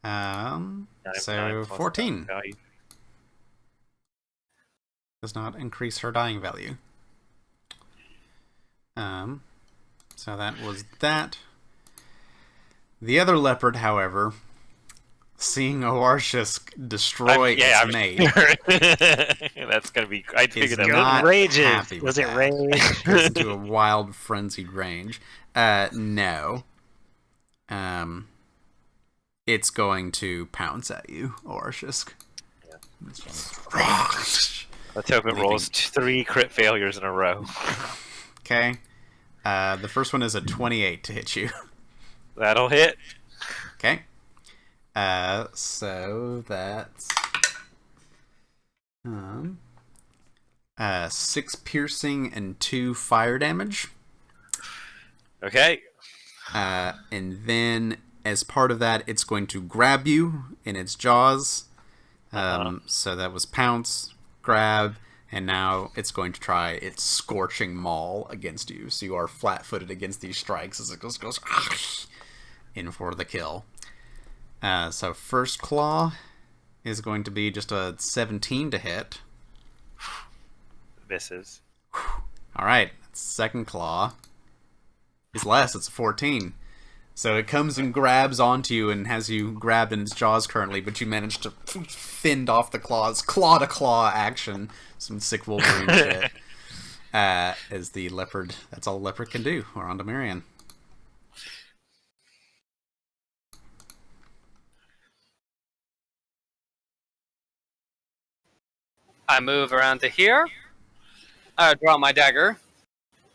Nine So plus 14 value. does not increase her dying value. So that was that. The other leopard, however, seeing Oarshisk destroy its mate, That's gonna be. I is figured that. not Rages. happy with Was it that. rage? Goes into a wild, frenzied rage. No. It's going to pounce at you, Oarshisk. Let's hope it rolls 3 crit failures in a row. Okay. The first one is a 28 to hit you. That'll hit. Okay. So that's 6 piercing and 2 fire damage. Okay. And then as part of that, it's going to grab you in its jaws. So that was pounce, grab, and now it's going to try its scorching maul against you. So you are flat-footed against these strikes as it goes in for the kill. So first claw is going to be just a 17 to hit. Misses. All right, second claw is less. It's a 14. So it comes and grabs onto you and has you grabbed in its jaws currently, but you manage to fend off the claws. Claw-to-claw action. Some sick Wolverine shit. As the leopard, that's all the leopard can do. We're on to Marion. I move around to here. I draw my dagger.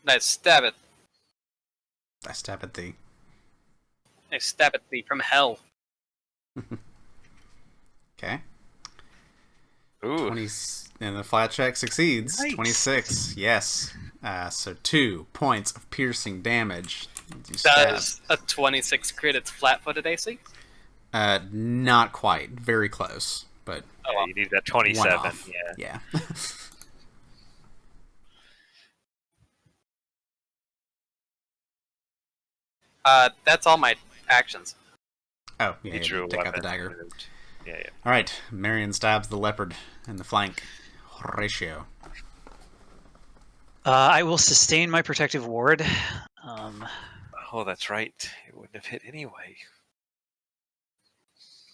And I stab it. I stab at thee. I stab at thee from hell. Okay. Ooh. 20, and the flat check succeeds. Nice. 26, yes. So 2 points of piercing damage. You stab. Does a 26 crit its flat-footed AC? Not quite. Very close, but Yeah, you need that one 27. off. Yeah. Yeah. That's all my actions. Oh, yeah, He drew a take out the weapon. dagger. Yeah. All right, Marion stabs the leopard in the flank. Horatio. I will sustain my protective ward. Oh, that's right. It wouldn't have hit anyway.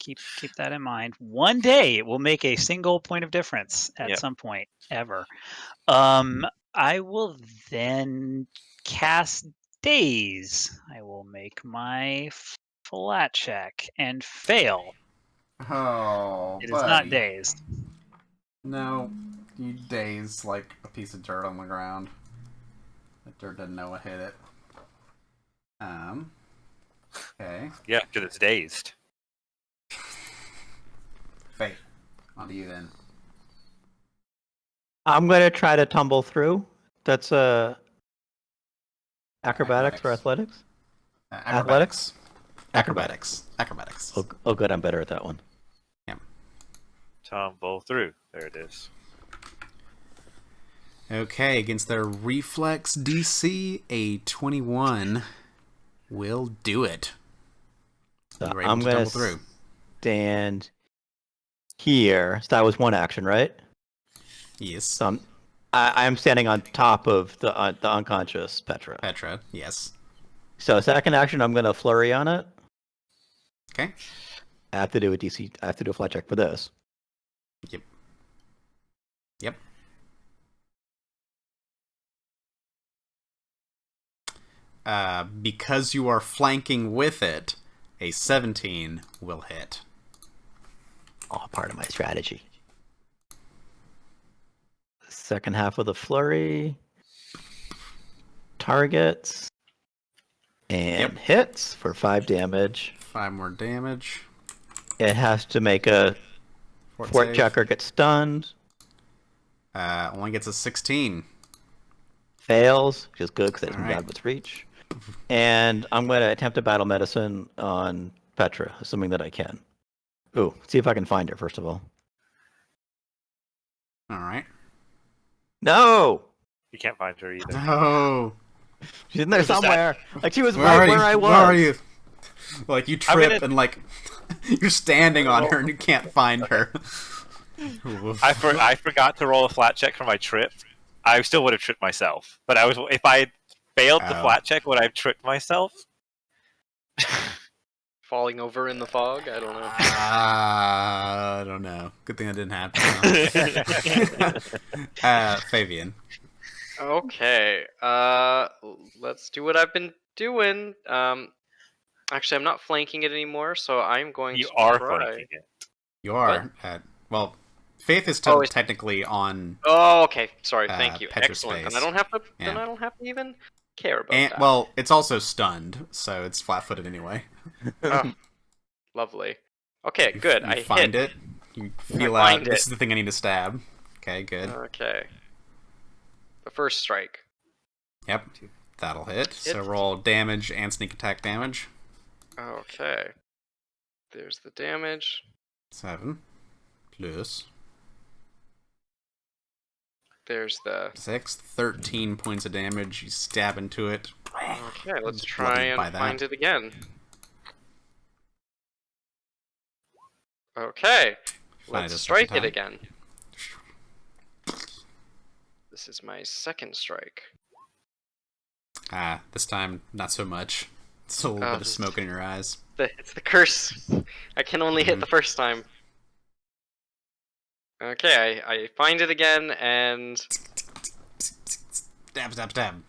keep that in mind. One day it will make a single point of difference at Yep. some point ever. I will then cast Daze. I will make my flat check and fail. Oh, It is not dazed. No, you daze like a piece of dirt on the ground. That dirt doesn't know what hit it. Okay. Yeah, because it's dazed. Fate. On to you then. I'm gonna try to tumble through. That's acrobatics or athletics? Acrobatics. Acrobatics. Oh, good. I'm better at that one. Tumble through. There it is. Okay, against their reflex DC, a 21 will do it. So You were able I'm to gonna tumble through. stand here. So that was one action, right? Yes. So I'm standing on top of the unconscious Petra. Petra, yes. So second action, I'm gonna flurry on it. Okay. I have to do a DC. I have to do a flat check for this. Yep. Because you are flanking with it, a 17 will hit. All part of my strategy. Second half of the flurry. Targets. And hits for 5 damage. 5 more damage. It has to make a fort save. check or get stunned. Only gets a 16. Fails, which is good because it's All right. out of its reach. And I'm going to attempt a battle medicine on Petra, assuming that I can. Ooh, see if I can find her, first of all. All right. No! You can't find her either. No. She's in there Who's that? somewhere. Like, she was Where right are you? where I was. Where are you? Like, you I'm trip gonna- and, like, you're standing on her and you can't find her. I forgot to roll a flat check for my trip. I still would have tripped myself. But if I had failed the Oh. flat check, would I have tripped myself? Falling over in the fog? I don't know. I don't know. Good thing that didn't happen. Fabian. Okay. Let's do what I've been doing. Actually, I'm not flanking it anymore, so I'm going You to are try. flanking it. You are. Well, Faith is Oh, it's- technically on. Oh, okay. Sorry. Thank you. Petra's Excellent. face. And I don't have to. Yeah. Then I don't have to even care about And, that. well, it's also stunned, so it's flat-footed anyway. Oh, lovely. Okay, good. You I find hit. it. You feel find out. This it. is the thing I need to stab. Okay, good. Okay. The first strike. Yep, that'll hit. So Hit. roll damage and sneak attack damage. Okay. There's the damage. 7 plus There's the. 6, 13 points of damage. You stab into it. Okay, let's It's try bloodied by and that. find it again. Okay. Find Let's it a strike second it time. again. This is my second strike. This time, not so much. It's a little bit of smoke in your eyes. It's the curse. I can only hit the first time. Okay, I find it again, and Stab, stab, stab.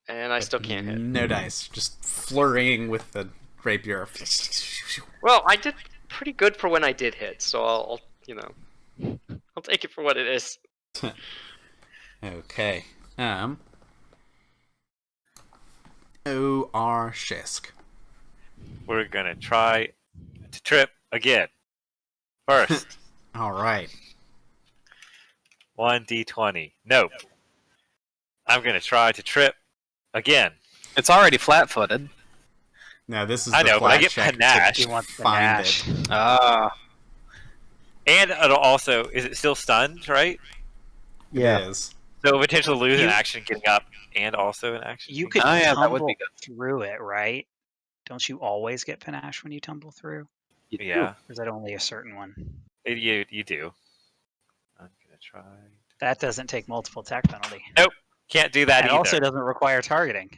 I still can't hit. No dice. Just flurrying with the rapier. Well, I did pretty good for when I did hit, so I'll I'll take it for what it is. Okay. O.R. Shisk. We're gonna try to trip again. First, All right. 1d20. Nope. I'm gonna try to trip again. It's already flat-footed. Now this is I the know, but I flat get check panache. to You want find panache. it. Ah. And it'll also, is it still stunned, right? Yeah. It is. So potential to lose an You- action getting up and also an action. You getting could Oh, yeah, that would tumble be good. through it, right? Don't you always get panache when you tumble through? up. Yeah, Or is that only a certain one? you do. I'm gonna try. That doesn't take multiple attack penalty. Can't do that It either. also doesn't require targeting.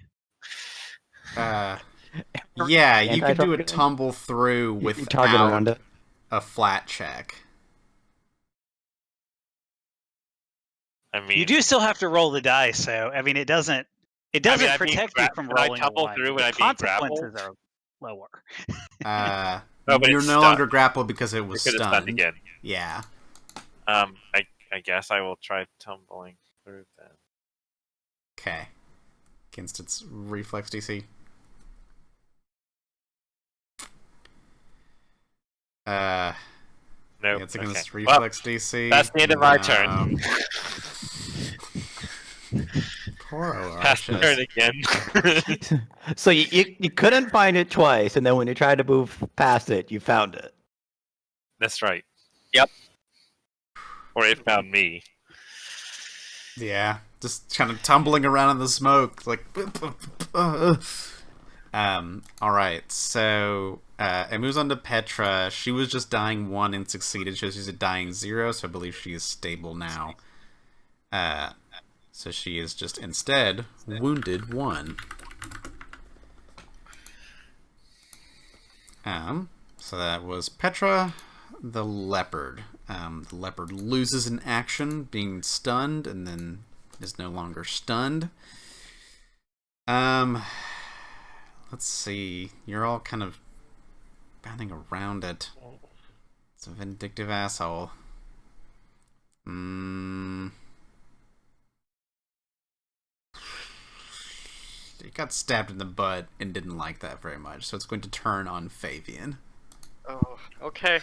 Yeah, you can do a Anti-targeting? tumble through You target around without it. a flat check. I mean, You do still have to roll the dice, so I mean, it doesn't I'm being protect you from can I rolling a tumble one. through when The I'm being consequences grappled? are lower. Oh, but You're it's no stunned. longer grappled because it was Because it's stunned stunned. again. Yeah. I guess I will try tumbling through then. Okay. Against its reflex DC. Nope. It's against okay. reflex DC. That's the end of our No. turn. Poor Pass the Orchis. turn again. So you couldn't find it twice, and then when you tried to move past it, you found it. That's right. Yep. Or it found me. Yeah, just kind of tumbling around in the smoke, like. All right. So it moves on to Petra. She was just dying 1 and succeeded. She's a dying 0, so I believe she is stable now. So she is just instead wounded 1. So that was Petra, the leopard. The leopard loses an action, being stunned, and then is no longer stunned. Let's see. You're all kind of bounding around it. It's a vindictive asshole. It got stabbed in the butt and didn't like that very much, so it's going to turn on Fabian. Oh, okay.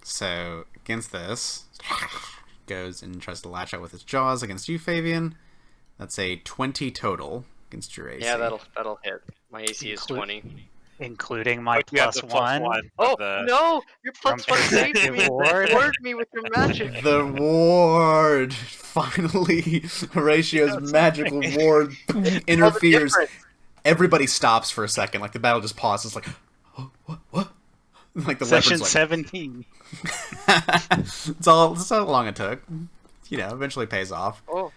So, against this, goes and tries to latch out with its jaws against you, Fabian. That's a 20 total against your AC. Yeah, that'll hit. My AC is 20. Including my But you have plus the plus 1. Oh of the... no! Your plus From 1 saved protective me. ward. Ward me with your magic. The ward! Finally, Horatio's magical ward interferes. Everybody stops for a second, like the battle just pauses, like, oh, what? Like the Session leopard's like, 17. that's how long it took. You know, eventually pays off. Oh.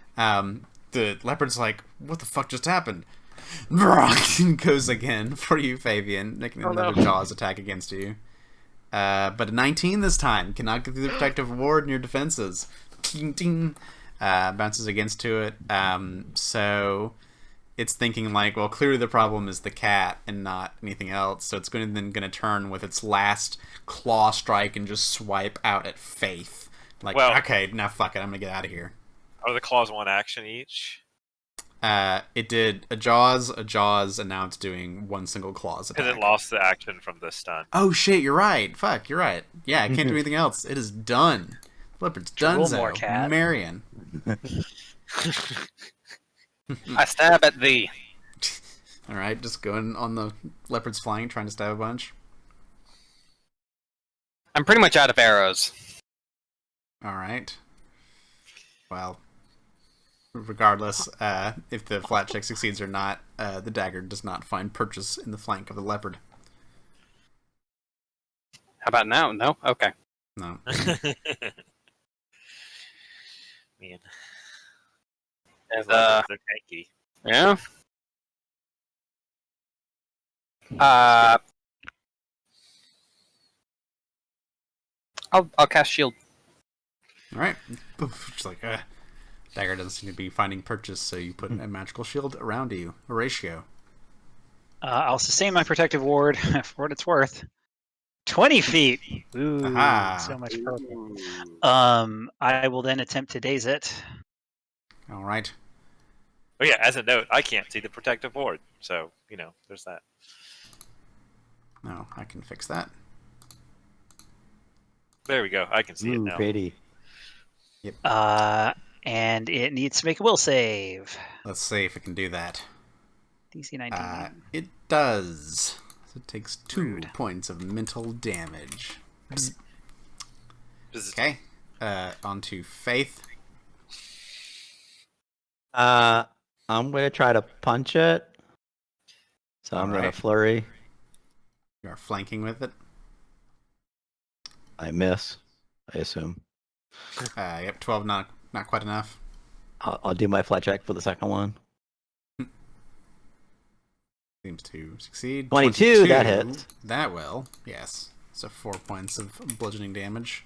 The leopard's like, what the fuck just happened? And goes again for you, Fabian, making another jaws attack against you. But a 19 this time. Cannot get through the protective ward in your defenses. Ding, ding. Bounces against to it. So it's thinking like, well, clearly the problem is the cat and not anything else. So it's going to turn with its last claw strike and just swipe out at Faith. Like, well, okay, now fuck it, I'm going to get out of here. Are the claws 1 action each? It did a jaws, and now it's doing 1 single claws attack. Because it lost the action from the stun. Oh shit, you're right. Fuck, you're right. Yeah, it can't do anything else. It is done. Leopard's done. more, cat. Marion. I stab at thee. Alright, just going on the leopard's flying, trying to stab a bunch. I'm pretty much out of arrows. Alright. Well, regardless, if the flat check succeeds or not, the dagger does not find purchase in the flank of the leopard. How about now? No? Okay. No. Man. And, They're tanky. yeah? I'll cast shield. Alright. Just like, dagger doesn't seem to be finding purchase, so you put a magical shield around you. Horatio. I'll sustain my protective ward for what it's worth. 20 feet. Ooh, Aha. so much purple. I will then attempt to daze it. Alright. Oh yeah, as a note, I can't see the protective ward, so, there's that. No, I can fix that. There we go, I can see it now. Pretty. And it needs to make a will save. Let's see if it can do that. DC 19. It does. So it takes 2 points of mental damage. Bzz. Okay. On to Faith. I'm gonna try to punch it. So I'm gonna Alright. flurry. You are flanking with it. I miss, I assume. Yep, 12 not quite enough. I'll do my flat check for the second one. Seems to succeed. 22, that hits. That will, yes. So 4 points of bludgeoning damage.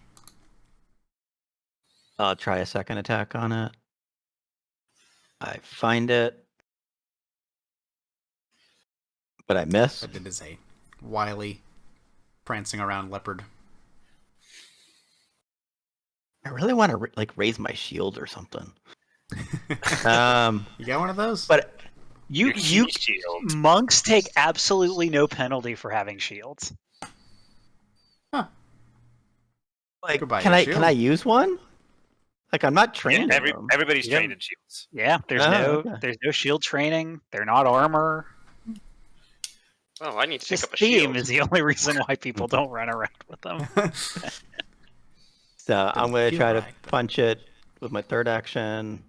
I'll try a second attack on it. I find it. But I miss. But it is a wily, prancing around leopard. I really want to raise my shield or something. You got one of those? But you Your shield. monks take absolutely no penalty for having shields. Like, Goodbye, can your I shield. use one? Like, I'm not trained. Yeah, in them. everybody's Yeah. trained in shields. Yeah, Okay. there's no shield training. They're not armor. Oh, I need to pick This up a theme shield. is the only reason why people don't run around with them. So I'm going to feel try to right. punch it with my third action.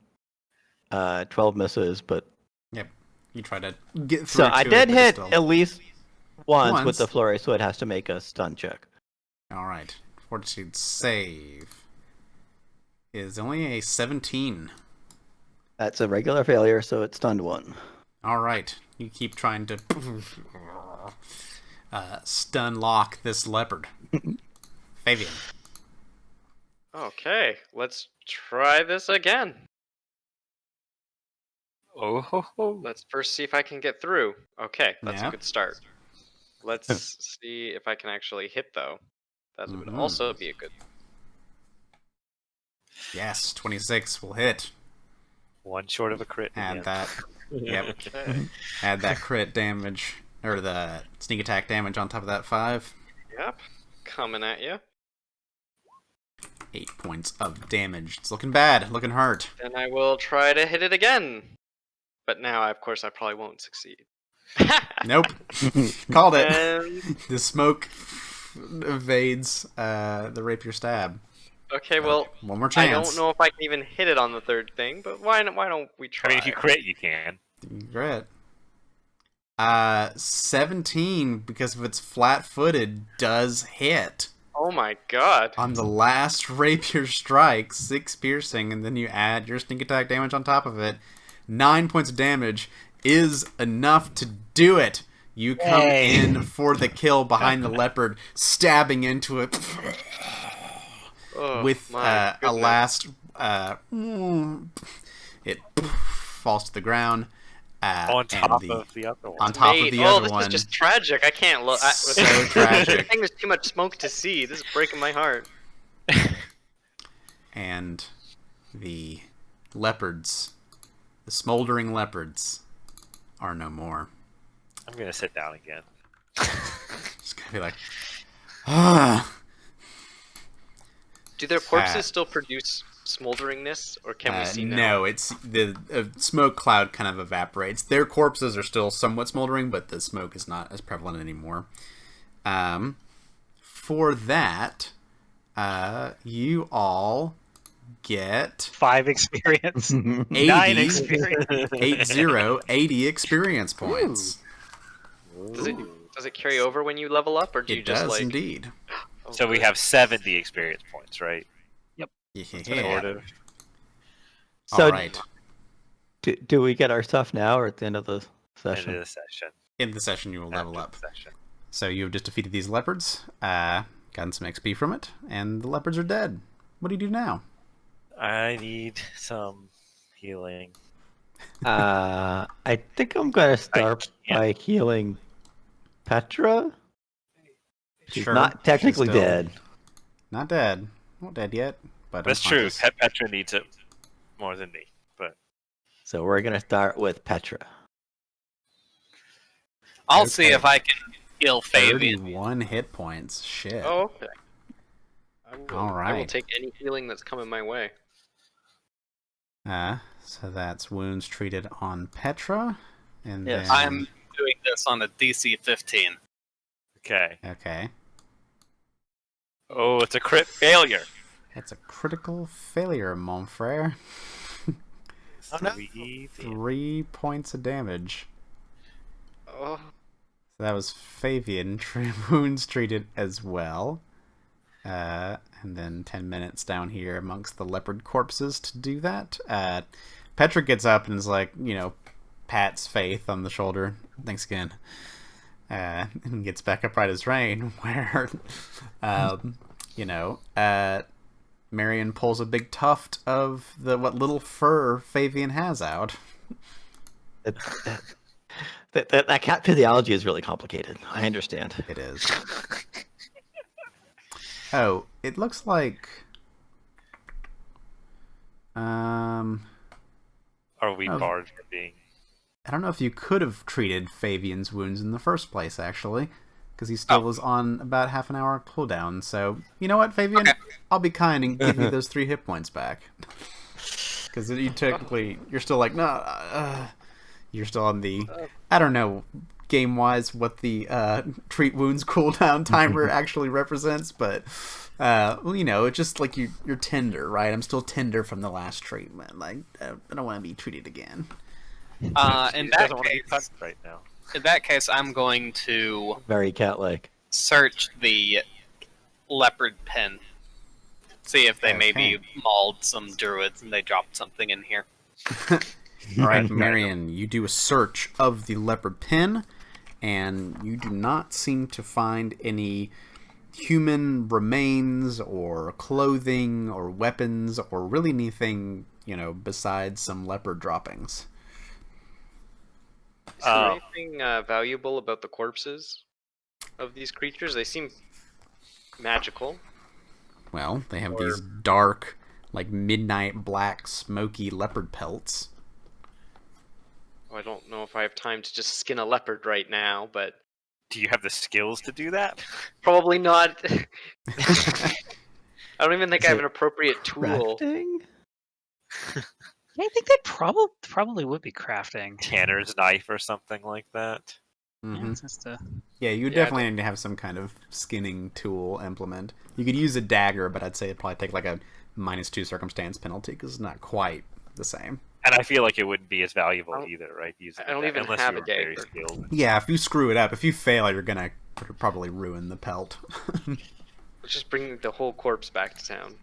12 misses, but Yep. You try to get through. so I to did it, but hit still- at least once with Once. the flurry, so it has to make a stun check. All right. Fortitude save is only a 17. That's a regular failure, so it's stunned one. All right. You keep trying to stun lock this leopard. Fabian. Okay, let's try this again. Oh, ho, ho. Let's first see if I can get through. Okay, that's Yeah. a good start. Let's see if I can actually hit, though. That would Mhm. also be a good... Yes, 26 will hit. One short of a crit. Add again. that. Yep. Okay. Add that crit damage, or the sneak attack damage on top of that 5. Yep, coming at you. 8 points of damage. It's looking bad, looking hurt. Then I will try to hit it again. But now, of course, I probably won't succeed. Nope. Called it. And... The smoke evades the rapier stab. Okay, well, One more I chance. don't know if I can even hit it on the third thing, but why don't we I try? mean, if you crit, you can. Crit. 17, because of its flat-footed, does hit. Oh my god. On the last rapier strike, 6 piercing, and then you add your sneak attack damage on top of it. 9 points of damage is enough to do it. You come Yay. in for the kill behind the leopard, stabbing into it Oh, with my a goodness. last. It falls to the ground. On and top of the other one. on top Mate, of the oh, other this one. is just tragic. I can't look. So I tragic. think there's too much smoke to see. This is breaking my heart. And the leopards, the smoldering leopards, are no more. I'm gonna sit down again. Just gonna be like, ah. Do their corpses still produce smolderingness, or can we see now? No, it's the smoke cloud kind of evaporates. Their corpses are still somewhat smoldering, but the smoke is not as prevalent anymore. For that, you all get 5 experience. 9 80, experience. 80 experience points. Does it carry over when you level up, or do you It just does like? indeed. Oh, So we good. have 70 experience points, right? Sort Yeah. of. So All right. do we get our stuff now or at the end of the End session? of the session. In the session, you will level After up. the session. So you have just defeated these leopards, gotten some XP from it, and the leopards are dead. What do you do now? I need some healing. I think I'm going to start can't. by healing Petra. She's Sure, not technically she's still dead. Not dead. Not dead yet, but That's true. unconscious. Petra needs it more than me, but So we're going to start with Petra. I'll see Okay. if I can heal Fabian. 31 hit points. Shit. Oh, okay. I will, All I will right. take any healing that's coming my way. So that's wounds treated on Petra, and Yes. then I'm doing this on a DC 15. okay. okay, Oh, it's a crit failure. that's a critical failure, mon frere. Oh, no. 3 points of damage. Oh, So that was Fabian. Wounds treated as well. And then 10 minutes down here amongst the leopard corpses to do that. Petra gets up and is like, pats Faith on the shoulder. Thanks again. And gets back upright as rain, where, Marion pulls a big tuft of what little fur Fabian has out. That cat physiology is really complicated. I understand. It is. Oh, it looks like... Are we barred from being... I don't know if you could have treated Fabian's wounds in the first place, actually, because he still was on about half an hour cooldown. So, you know what, Fabian? Okay. I'll be kind and give you those 3 hit points back. Because you're still like, no, you're still on the, I don't know, game-wise, what the treat wounds cooldown timer actually represents, but, it's just like you're tender, right? I'm still tender from the last treatment. Like, I don't want to be treated again. In that case, I'm going to very cat-like search the leopard pen, see if they maybe mauled some druids and they dropped something in here. All right, Marion, you do a search of the leopard pen, and you do not seem to find any human remains or clothing or weapons or really anything, besides some leopard droppings. Is there anything valuable about the corpses of these creatures? They seem magical. Well, they have these dark, like midnight black, smoky leopard pelts. I don't know if I have time to just skin a leopard right now, but... Do you have the skills to do that? Probably not. I don't even think I have an appropriate tool. I think that probably would be crafting. Tanner's knife or something like that. Mm-hmm. Yeah, you would definitely need to have some kind of skinning tool implement. You could use a dagger, but I'd say it'd probably take like a -2 circumstance penalty because it's not quite the same. And I feel like it wouldn't be as valuable either, right? I don't even have a dagger. Yeah, if you screw it up, if you fail, you're gonna probably ruin the pelt. Let's just bring the whole corpse back to town.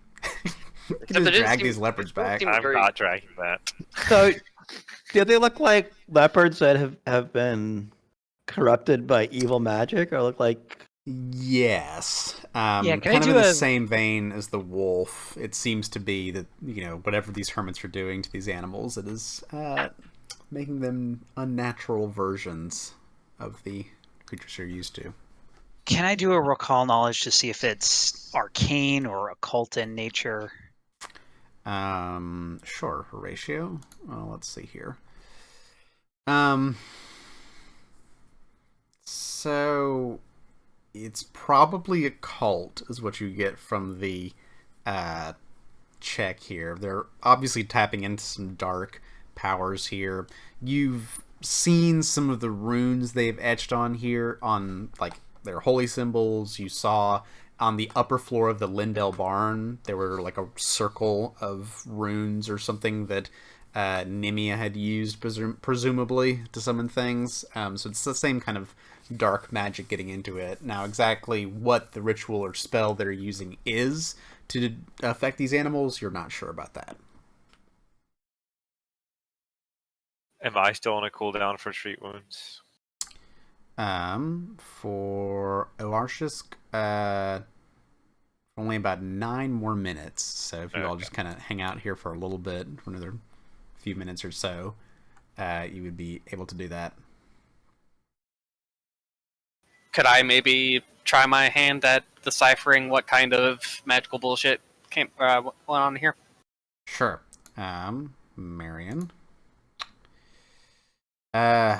Just drag these leopards back. I'm not dragging that. So, do they look like leopards that have been corrupted by evil magic, or look like... Yes. Kind of in the same vein as the wolf. It seems to be that, whatever these hermits are doing to these animals, it is making them unnatural versions of the creatures you're used to. Can I do a recall knowledge to see if it's arcane or occult in nature? Sure, Horatio. Well, let's see here. So it's probably occult is what you get from the check here. They're obviously tapping into some dark powers here. You've seen some of the runes they've etched on here on like their holy symbols. You saw on the upper floor of the Lindell barn, there were like a circle of runes or something that Nimia had used, presumably, to summon things. So it's the same kind of dark magic getting into it. Now, exactly what the ritual or spell they're using is to affect these animals, you're not sure about that. Am I still on a cooldown for treat wounds? For Oarshisk, only about 9 more minutes. So if you all just kind of hang out here for a little bit, for another few minutes or so, you would be able to do that. Could I maybe try my hand at deciphering what kind of magical bullshit went on here? Sure. Marion. My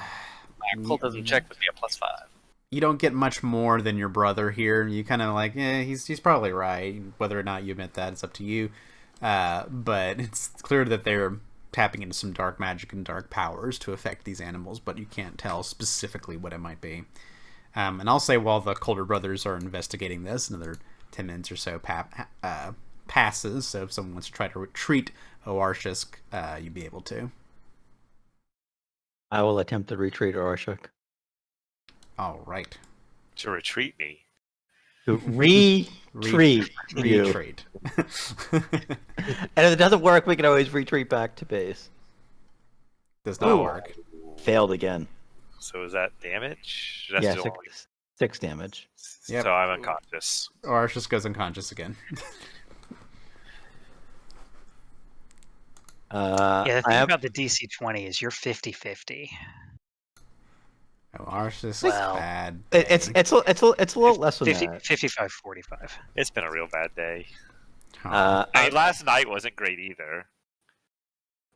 occultism check would be a +5. You don't get much more than your brother here. You kind of like, he's probably right. Whether or not you admit that, it's up to you. But it's clear that they're tapping into some dark magic and dark powers to affect these animals, but you can't tell specifically what it might be. And I'll say while the Calder brothers are investigating this, another 10 minutes or so passes. So if someone wants to try to retreat Oarshisk, you'd be able to. I will attempt to retreat Oarshisk. All right. To retreat me. To retreat. Retreat. And if it doesn't work, we can always retreat back to base. Does not work. Failed again. So is that damage? That's Yeah, still only- 6 damage. Yep. So I'm unconscious. Orange just goes unconscious again. Yeah, the I thing have about the DC 20 is you're 50-50. Oh, Orange just Well, bad. it's day. it's a- it's a, it's a little less than 50, that. 55-45. It's been a real bad day. Oh. I mean, last night wasn't great either.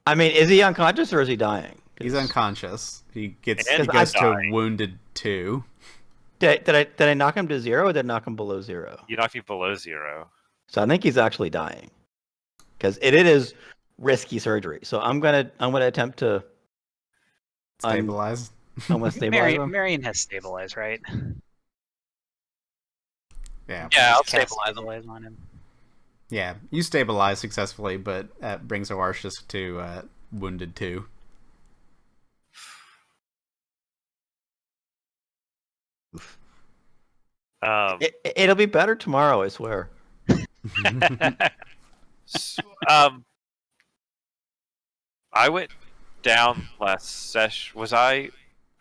I mean, is he unconscious or is he dying? He's 'Cause- unconscious. He And goes to dying. wounded 2. Did I knock him to 0 or did I knock him below 0? You knocked me below 0. So I think he's actually dying because it is risky surgery. So I'm gonna attempt to Stabilize. I'm gonna stabilize him. Marion has stabilized, right? Yeah. Yeah, I'll Just cast stabilize him. on him. Yeah. You stabilize successfully, but brings Oarshus to wounded 2. It'll be better tomorrow, I swear. So, I went down last session. Was I?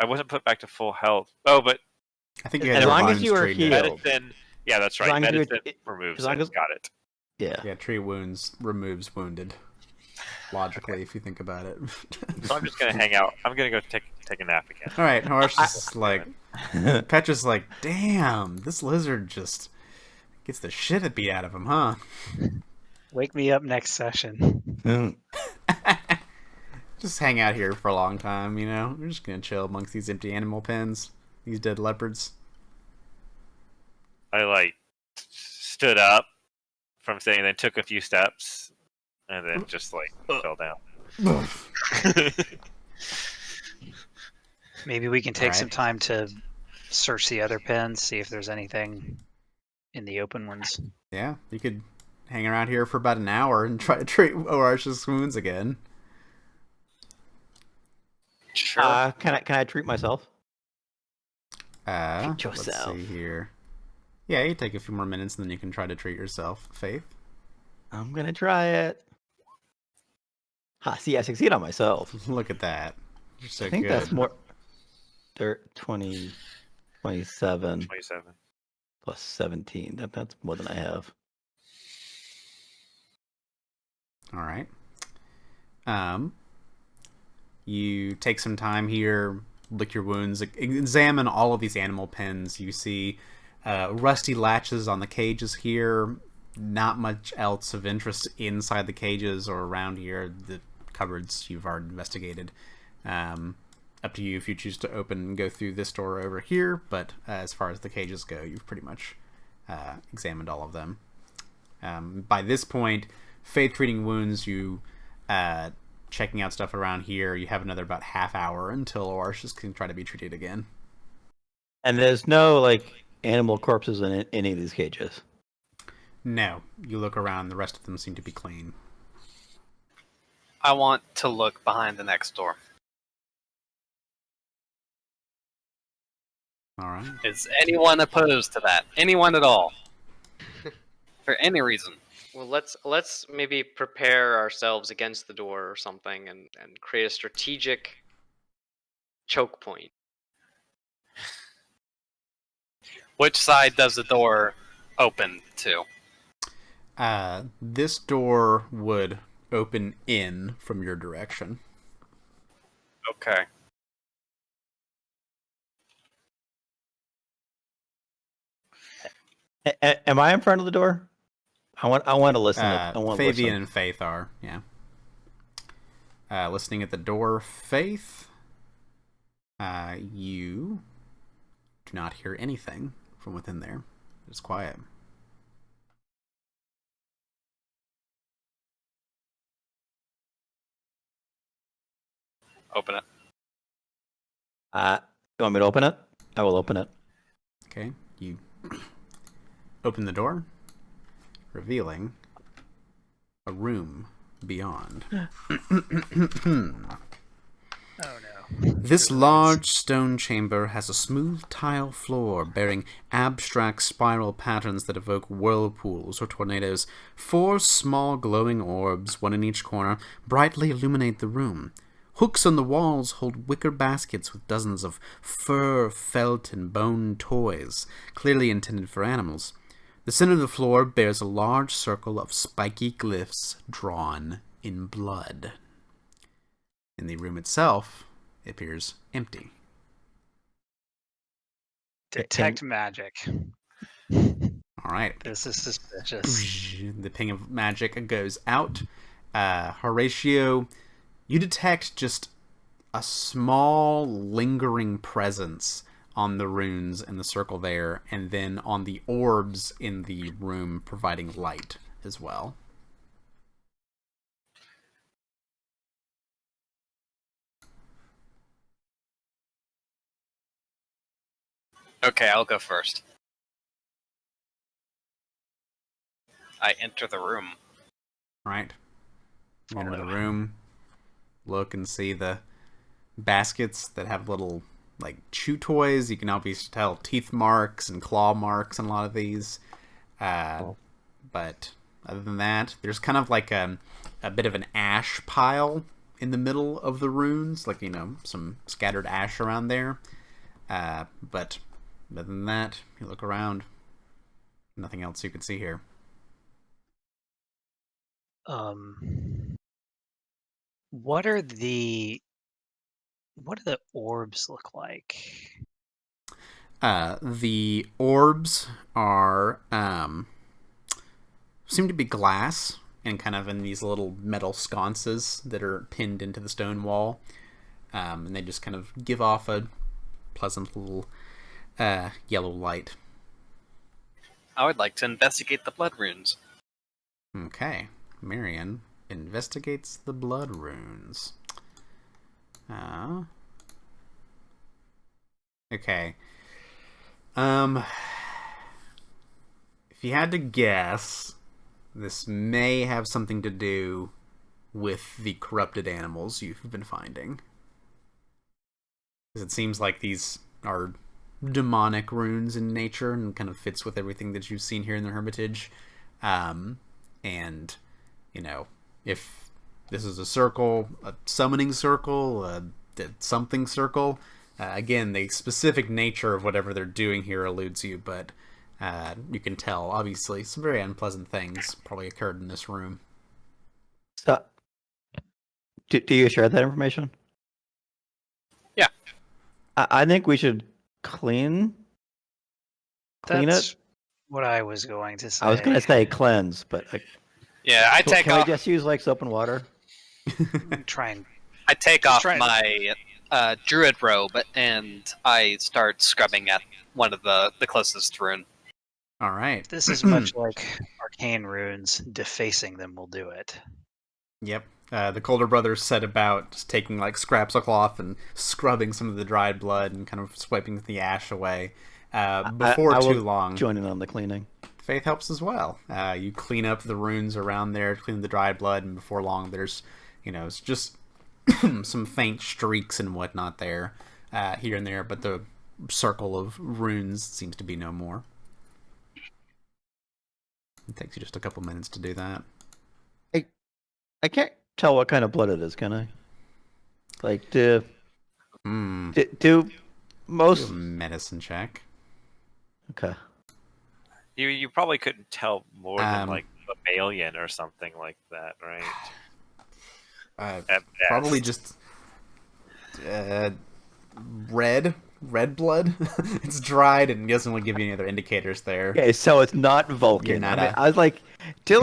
I wasn't put back to full health. Oh, but I think you As had long your as you wounds were treated. healed. medicine. Yeah, that's As right. long as you- Medicine removes as long it. as- Got it. Yeah. Yeah, treat wounds removes wounded. Logically, if you think about it. So I'm just gonna hang out. I'm gonna go take a nap again. All right, Oarshus is like, Petra's like, damn, this lizard just gets the shit beat out of him, huh? Wake me up next session. Just hang out here for a long time, you know? We're just gonna chill amongst these empty animal pens, these dead leopards. I like stood up from sitting, then took a few steps, and then just like fell down. Maybe we can take Alright. some time to search the other pens, see if there's anything in the open ones. Yeah, you could hang around here for about an hour and try to treat Oarshus' wounds again. Sure. Can I treat myself? Treat Let's yourself. see here. Yeah, you take a few more minutes and then you can try to treat yourself, Faith. I'm gonna try it. See, I succeed on myself. Look at that. You're so I think good. that's more. 27 27. plus 17. That's more than I have. All right. You take some time here, lick your wounds, examine all of these animal pens. You see rusty latches on the cages here. Not much else of interest inside the cages or around here. The cupboards you've already investigated. Up to you if you choose to open and go through this door over here, but as far as the cages go, you've pretty much examined all of them. By this point, Faith treating wounds, you checking out stuff around here, you have another about half hour until Oarshus can try to be treated again. And there's no like animal corpses in any of these cages. No, you look around, the rest of them seem to be clean. I want to look behind the next door. All right. Is anyone opposed to that? Anyone at all? For any reason? Well, let's maybe prepare ourselves against the door or something, and create a strategic choke point. Which side does the door open to? This door would open in from your direction. Okay. Am I in front of the door? I want to listen. I want to Fabian listen. and Faith are, yeah. Listening at the door, Faith. You do not hear anything from within there. It's quiet. Open it. You want me to open it? I will open it. Okay, you open the door, revealing a room beyond. Oh no. This large stone chamber has a smooth tile floor bearing abstract spiral patterns that evoke whirlpools or tornadoes. 4 small glowing orbs, one in each corner, brightly illuminate the room. Hooks on the walls hold wicker baskets with dozens of fur, felt, and bone toys, clearly intended for animals. The center of the floor bears a large circle of spiky glyphs drawn in blood. In the room itself, it appears empty. Detect magic. All right. This is suspicious. The ping of magic goes out. Horatio, you detect just a small lingering presence on the runes in the circle there, and then on the orbs in the room providing light as well. Okay, I'll go first. I enter the room. Right. You enter the room, look and see the baskets that have little, like, chew toys. You can obviously tell teeth marks and claw marks in a lot of these. But other than that, there's kind of like a bit of an ash pile in the middle of the runes. Like, some scattered ash around there. But other than that, you look around. Nothing else you can see here. What do the orbs look like? The orbs are seem to be glass and kind of in these little metal sconces that are pinned into the stone wall, and they just kind of give off a pleasant little yellow light. I would like to investigate the blood runes. Okay, Marion investigates the blood runes. Okay. If you had to guess, this may have something to do with the corrupted animals you've been finding. Because it seems like these are demonic runes in nature and kind of fits with everything that you've seen here in the Hermitage. And, if this is a circle, a summoning circle, a something circle, again, the specific nature of whatever they're doing here eludes you, but you can tell, obviously, some very unpleasant things probably occurred in this room. So, do you share that information? Yeah. I think we should clean That's it. what I was going to say. I was going to say cleanse, but Yeah, I take can off. we just use like soap and water? Try and I take Just off trying to- my druid robe and I start scrubbing at one of the closest rune. All right. This is much like arcane runes. Defacing them will do it. Yep. The Colder brothers set about just taking like scraps of cloth and scrubbing some of the dried blood and kind of swiping the ash away. Before I too will long, join in on the cleaning. Faith helps as well. You clean up the runes around there, clean the dried blood, and before long there's, it's just some faint streaks and whatnot there, here and there, but the circle of runes seems to be no more. It takes you just a couple minutes to do that. I can't tell what kind of blood it is, can I? Like, do Do most... a medicine check. Okay. You probably couldn't tell more than like mammalian or something like that, right? At Probably best. just red blood. It's dried and doesn't really give you any other indicators there. Okay, so it's not Vulcan. You're not I was like, do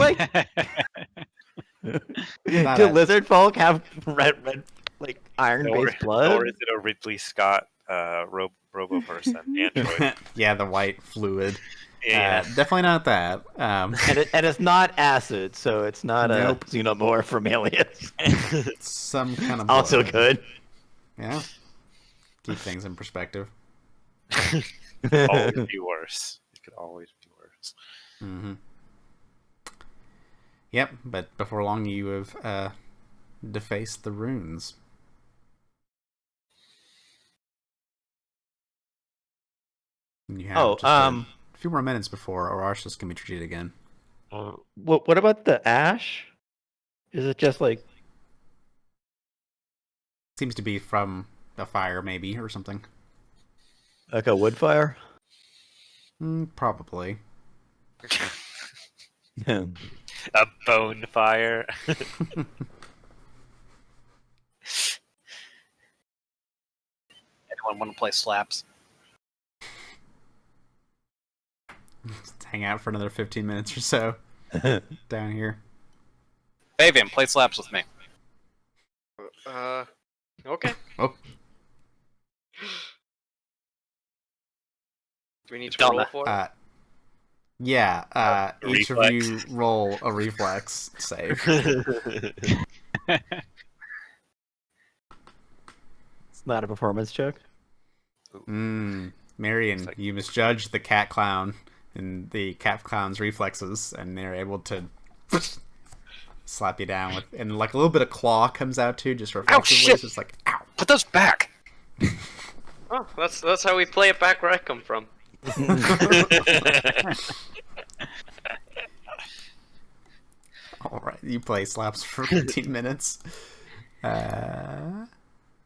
Not do a- lizard folk have red like iron-based blood? Or is it a Ridley Scott robo person android? Yeah, the white fluid. Yeah. Definitely not that. And it's not acid, so it's not Nope. a xenomorph from aliens. It's some kind of Also blood. good. Yeah. Keep things in perspective. Always be worse. It could always be worse. Mm-hmm. Yep, but before long you have defaced the runes. And you have just a few more minutes before Orarsis can be treated again. What about the ash? Is it just like Seems to be from a fire, maybe, or something. Like a wood fire? Probably. Yeah. A bone fire. Anyone want to play slaps? Just hang out for another 15 minutes or so down here. Fabian, play slaps with me. Okay. Oh, Do we need to Done roll that. for it? yeah. Each of Reflex. you roll a reflex save. It's not a performance check? Marion, you misjudged the cat clown and the cat clown's reflexes, and they're able to slap you down with, and like a little bit of claw comes out too, just reflexively. shit. It's just like, ow. Put those back. Oh, that's how we play it back where I come from. All right, you play slaps for 15 minutes.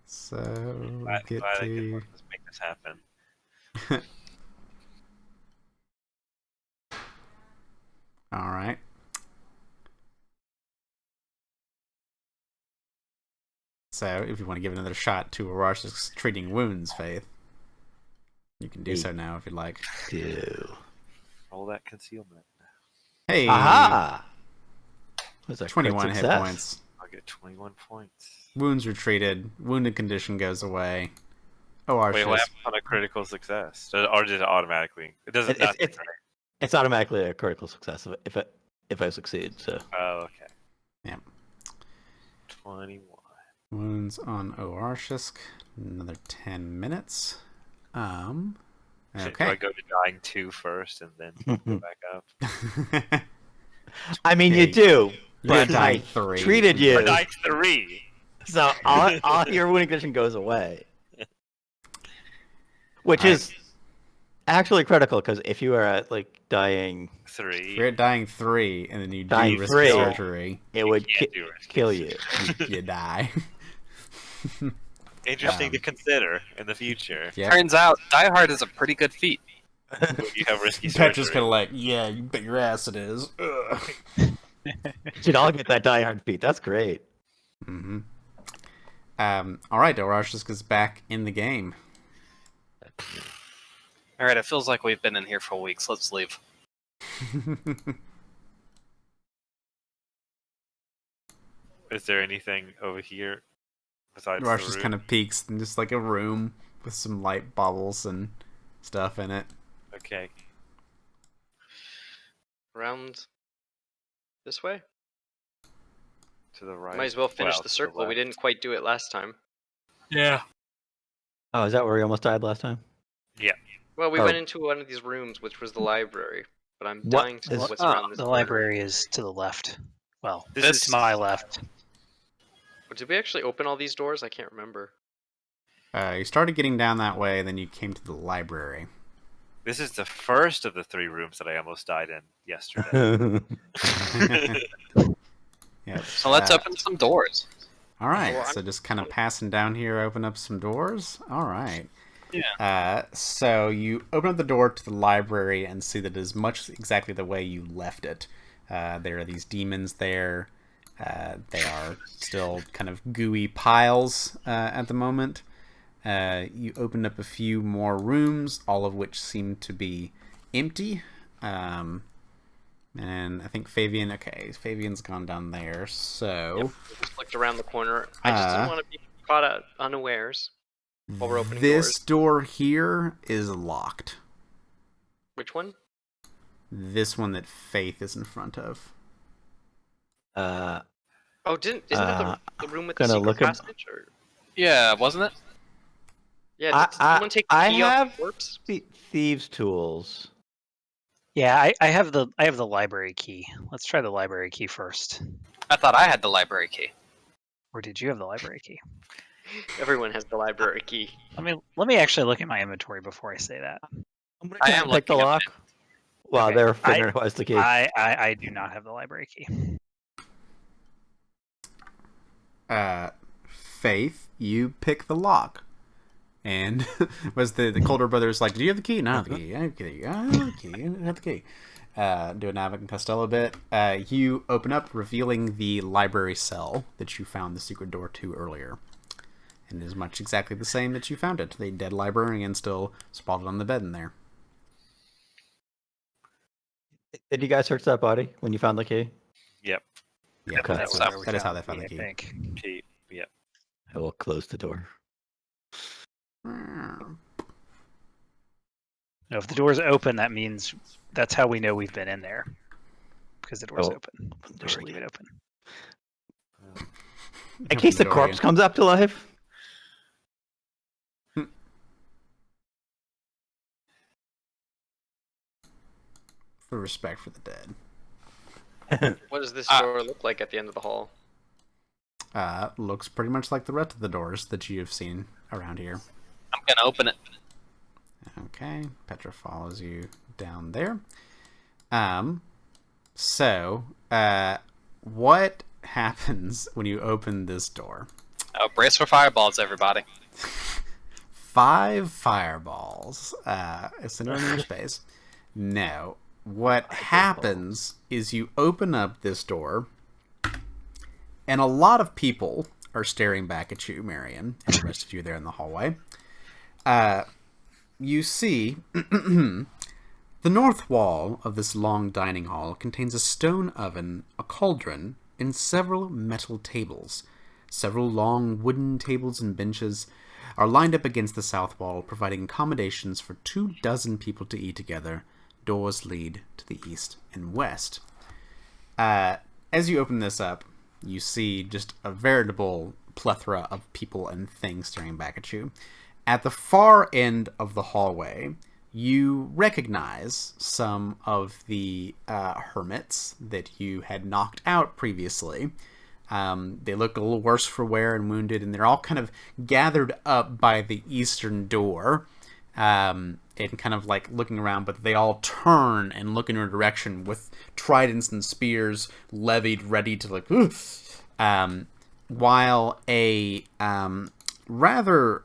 So Glad get I to. can make this happen. All right. So, if you want to give another shot to Arash's treating wounds, Faith, you can do so now if you'd like. Roll that concealment. Hey, Aha! Was that 21 hit success? points. I'll get 21 points. Wounds are treated. Wounded condition goes away. Wait, what Arash's. happens on a critical success? Or did it automatically? It doesn't. It's automatically a critical success if I succeed. So Oh, okay. Yep. 21. Wounds on Oarshisk. Another 10 minutes. Do I Okay. go to dying 2 first and then go back up? I mean, Yeah, you do, You're but dying I 3. treated you, Or dying 3. so all your wounding condition goes away, which is actually critical because if you are at like dying, 3. You're at dying 3, and then you do Dying risk 3. surgery. it would Can't do risky kill you. You die. Interesting to consider in the future. Yeah. Turns out, Die Hard is a pretty good feat. When you have risky Petra's surgery. kind of like, yeah, you bet your ass it is. Ugh. Should all get that Die Hard feat. That's great. Mm-hmm. All right, Dorashisk is back in the game. All right, it feels like we've been in here for weeks. Let's leave. Is there anything over here besides the Dorashisk room? kind of peeks in just like a room with some light bubbles and stuff in it. Okay. Around this way? To the right. Might as well finish Well, the to circle. We left. didn't quite do it last time. Yeah. Oh, is that where we almost died last time? Yeah. Well, we Oh. went into one of these rooms, which was the library. But I'm What dying to know is- what's around this the corner. library is to the left. Well, This this is- to my left. Did we actually open all these doors? I can't remember. You started getting down that way, then you came to the library. This is the first of the 3 rooms that I almost died in yesterday. Yep. So let's open some doors. All right, Well, so just kind of passing down here, open up some doors. All right. Yeah. So you open up the door to the library and see that it is much exactly the way you left it. There are these demons there. They are still kind of gooey piles at the moment. You opened up a few more rooms, all of which seem to be empty. And I think Fabian's gone down there, so... Just looked around the corner. I just didn't want to be caught out unawares while we're opening This doors. door here is locked. Which one? This one that Faith is in front of. Uh, Oh, isn't that the room with the gonna secret look at- passage? Or... Yeah, wasn't it? Yeah, did someone take the I key off have the corpse? thieves' tools. Yeah, I have the library key. Let's try the library key first. I thought I had the library key. Or did you have the library key? Everyone has the library key. Let me actually look at my inventory before I say that. I'm gonna I try am and pick the looking at lock. While Okay, they're figuring out what's the key. I do not have the library key. Faith, you pick the lock. And was the Calder brothers like, do you have the key? No, I have the key. I have the key. I have the key. I have the key. Do an Abbott and Costello bit. You open up, revealing the library cell that you found the secret door to earlier. And it is much exactly the same that you found it. The dead librarian still sprawled on the bed in there. Did you guys search that body when you found the key? Yep. Yeah, Okay. that is how they found the key. I think. Key. Yep. I will close the door. No, if the door's open, that means that's how we know we've been in there. Because the door's open. We should leave it open. In case the corpse comes up to life. For respect for the dead. What does this door look like at the end of the hall? Looks pretty much like the rest of the doors that you have seen around here. I'm gonna open it. Okay, Petra follows you down there. So, what happens when you open this door? Oh, brace for fireballs, everybody. 5 fireballs. It's in your space. No. What happens is you open up this door, and a lot of people are staring back at you, Marion, and the rest of you there in the hallway. You see, the north wall of this long dining hall contains a stone oven, a cauldron, and several metal tables. Several long wooden tables and benches are lined up against the south wall, providing accommodations for 24 people to eat together. Doors lead to the east and west. As you open this up, you see just a veritable plethora of people and things staring back at you. At the far end of the hallway, you recognize some of the hermits that you had knocked out previously. They look a little worse for wear and wounded, and they're all kind of gathered up by the eastern door. And kind of like looking around, but they all turn and look in your direction with tridents and spears levied, ready to like. While a rather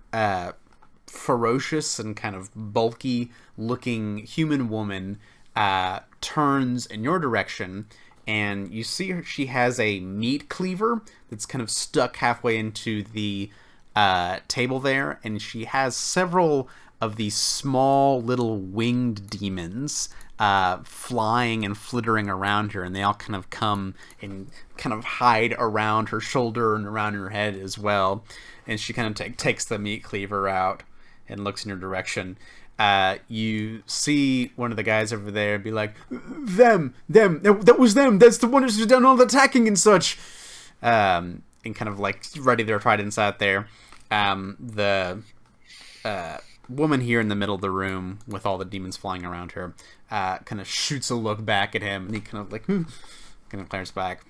ferocious and kind of bulky looking human woman turns in your direction, and you see her. She has a meat cleaver that's kind of stuck halfway into the table there, and she has several of these small little winged demons flying and flittering around her, and they all kind of come and kind of hide around her shoulder and around her head as well. And she kind of takes the meat cleaver out and looks in your direction. You see one of the guys over there be like, them, that was them, that's the one who's done all the attacking and such. And kind of like ready their tridents out there. The woman here in the middle of the room with all the demons flying around her kind of shoots a look back at him, and he kind of like kind of glares back.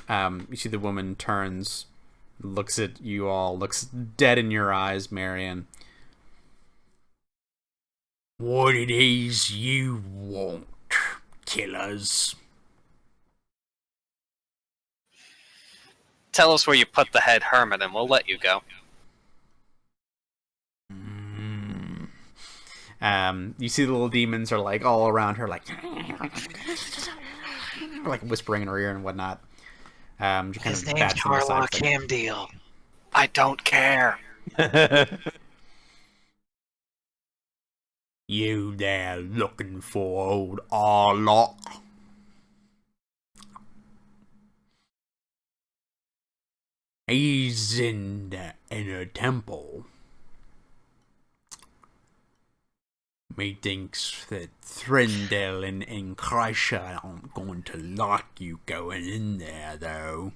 You see the woman turns, looks at you all, looks dead in your eyes, Marion. What it is you want, killers? Tell us where you put the head hermit, and we'll let you go. You see the little demons are like all around her, like whispering in her ear and whatnot. His name's Harlock Hamdeal. I don't care. You there looking for old Harlock? He's in the inner temple. Methinks that Thrindel and Kreischer aren't going to like you going in there, though.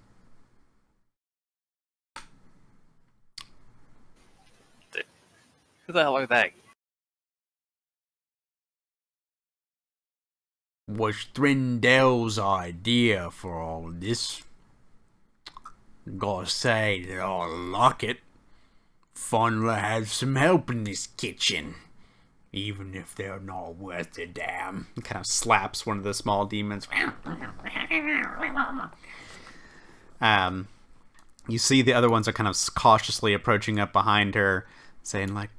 Who the hell are they? Was Thrindel's idea for all this. Gotta say that I like it. Fun to have some help in this kitchen. Even if they're not worth a damn. He kind of slaps one of the small demons. You see the other ones are kind of cautiously approaching up behind her, saying like,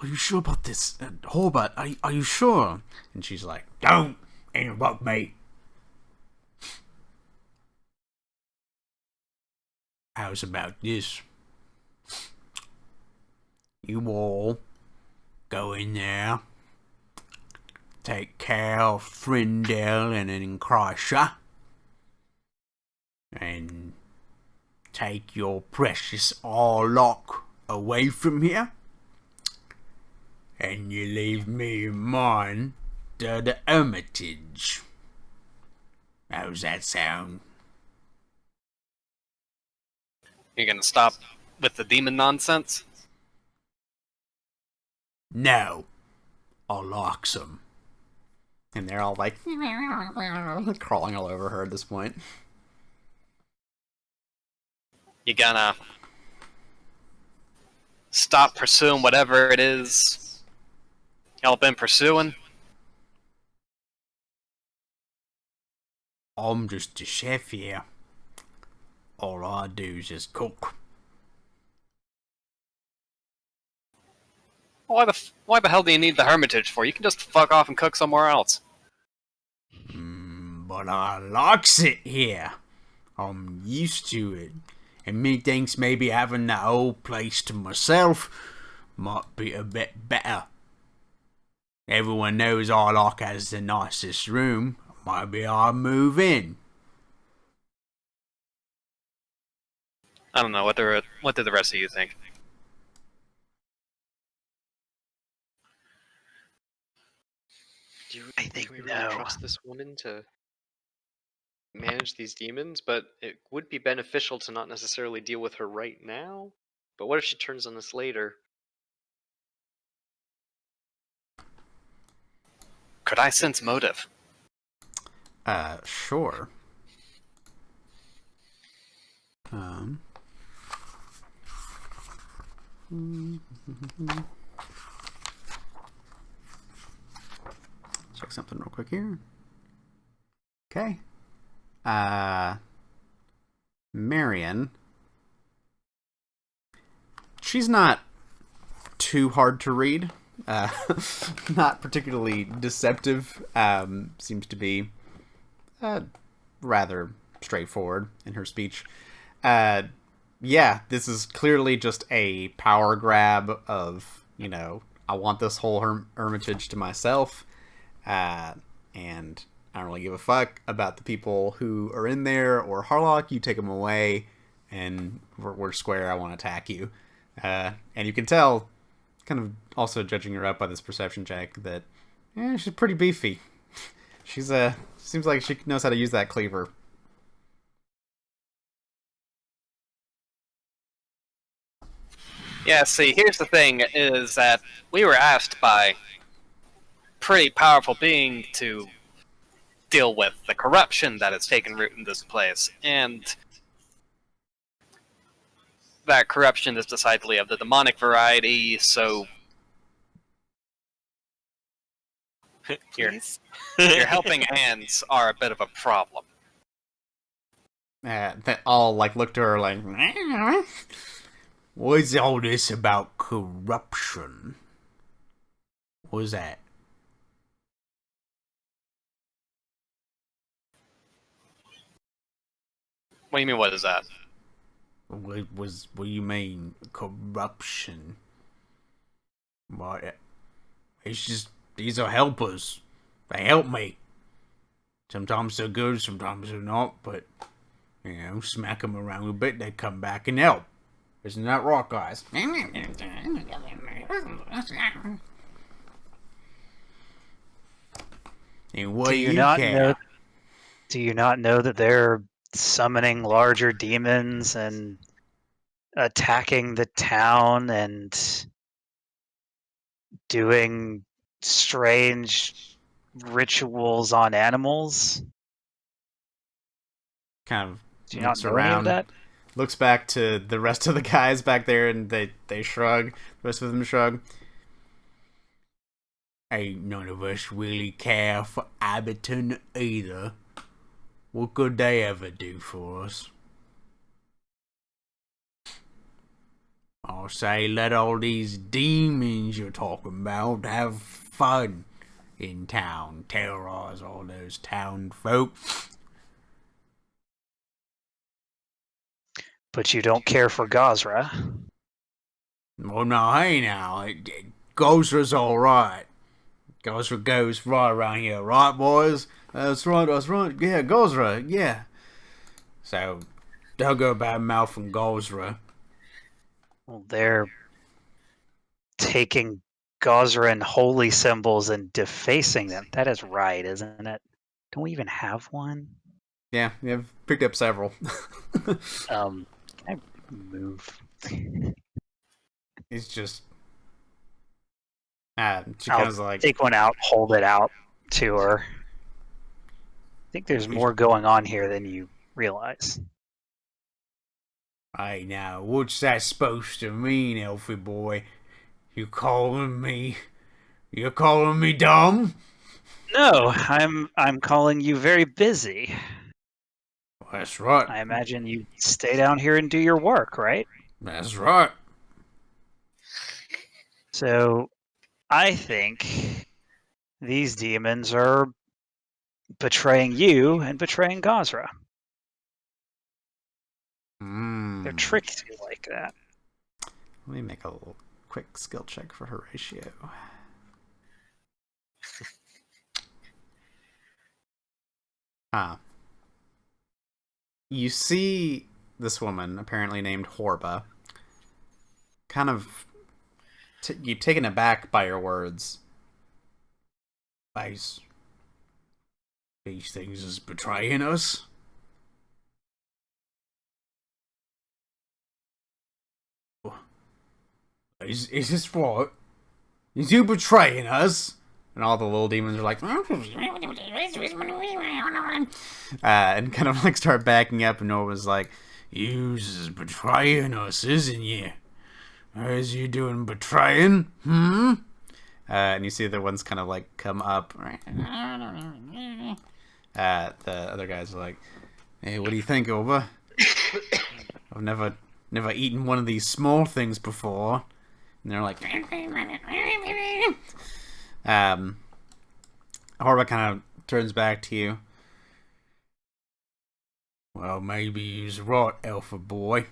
"Are you sure about this, Horbat? Are you sure?" And she's like, "Don't interrupt me." How's about this? You all go in there, take care of Frindell and Encrusher, and take your precious Arlock away from here, and you leave me and mine to the hermitage. How's that sound? You're gonna stop with the demon nonsense? No, I'll lock some. And they're all like crawling all over her at this point. You gonna stop pursuing whatever it is y'all been pursuing? I'm just a chef here. All I do is just cook. Why the hell do you need the hermitage for? You can just fuck off and cook somewhere else. But I likes it here. I'm used to it. And me thinks maybe having the whole place to myself might be a bit better. Everyone knows Arlock has the nicest room. Maybe I'll move in. I don't know, what do the rest of you think? Do you I think think we really no. trust this woman to manage these demons? But it would be beneficial to not necessarily deal with her right now. But what if she turns on us later? Could I sense motive? Sure. Check something real quick here. Okay. Marion. She's not too hard to read. Not particularly deceptive. Seems to be rather straightforward in her speech. Yeah, this is clearly just a power grab of, I want this whole hermitage to myself. And I don't really give a fuck about the people who are in there, or Harlock, you take them away, and we're square, I want to attack you. And you can tell, kind of also judging her up by this perception check, that she's pretty beefy. She's seems like she knows how to use that cleaver. Yeah, see, here's the thing, is that we were asked by pretty powerful being to deal with the corruption that has taken root in this place, and that corruption is decidedly of the demonic variety, so your helping hands are a bit of a problem. That all look to her like, what's all this about corruption? What's that? What do you mean, what is that? What do you mean, corruption? What? It's just, these are helpers. They help me. Sometimes they're good, sometimes they're not, but, smack them around a bit, they come back and help. Isn't that right, guys? And what do you care? Do you not know that they're summoning larger demons and attacking the town and doing strange rituals on animals? Kind of Do you not looks know any of around, that? looks back to the rest of the guys back there, and they shrug. The rest of them shrug. Ain't none of us really care for Abberton either. What could they ever do for us? I'll say let all these demons you're talking about have fun in town. Terrorize all those town folk. But you don't care for Gazra. Well, no, hey now. Gozra's alright. Gozra goes right around here, right, boys? That's right. Yeah, Gozra, yeah. So, don't go bad mouthing Gozra. Well, they're taking Gazran holy symbols and defacing them. That is right, isn't it? Don't we even have one? Yeah, I've picked up several. Can I move? It's just... she I'll kind of like... take one out, hold it out to her. I think there's more going on here than you realize. Hey now, what's that supposed to mean, Elfie boy? You're calling me dumb? No, I'm calling you very busy. That's right. I imagine you stay down here and do your work, right? That's right. So, I think these demons are betraying you and betraying Gazra. They're tricked you like that. Let me make a little quick skill check for Horatio. You see this woman, apparently named Horba, kind of you taken aback by her words. These things is betraying us. Is this right? Is you betraying us? And all the little demons are like, and kind of like start backing up, and Norva's like, "You's betraying us, isn't you? Is you doing betraying? And you see the ones kind of like come up. The other guys are like, "Hey, what do you think, Orba? I've never eaten one of these small things before." And they're like, Horba kind of turns back to you. Well, maybe you's right, Alpha boy.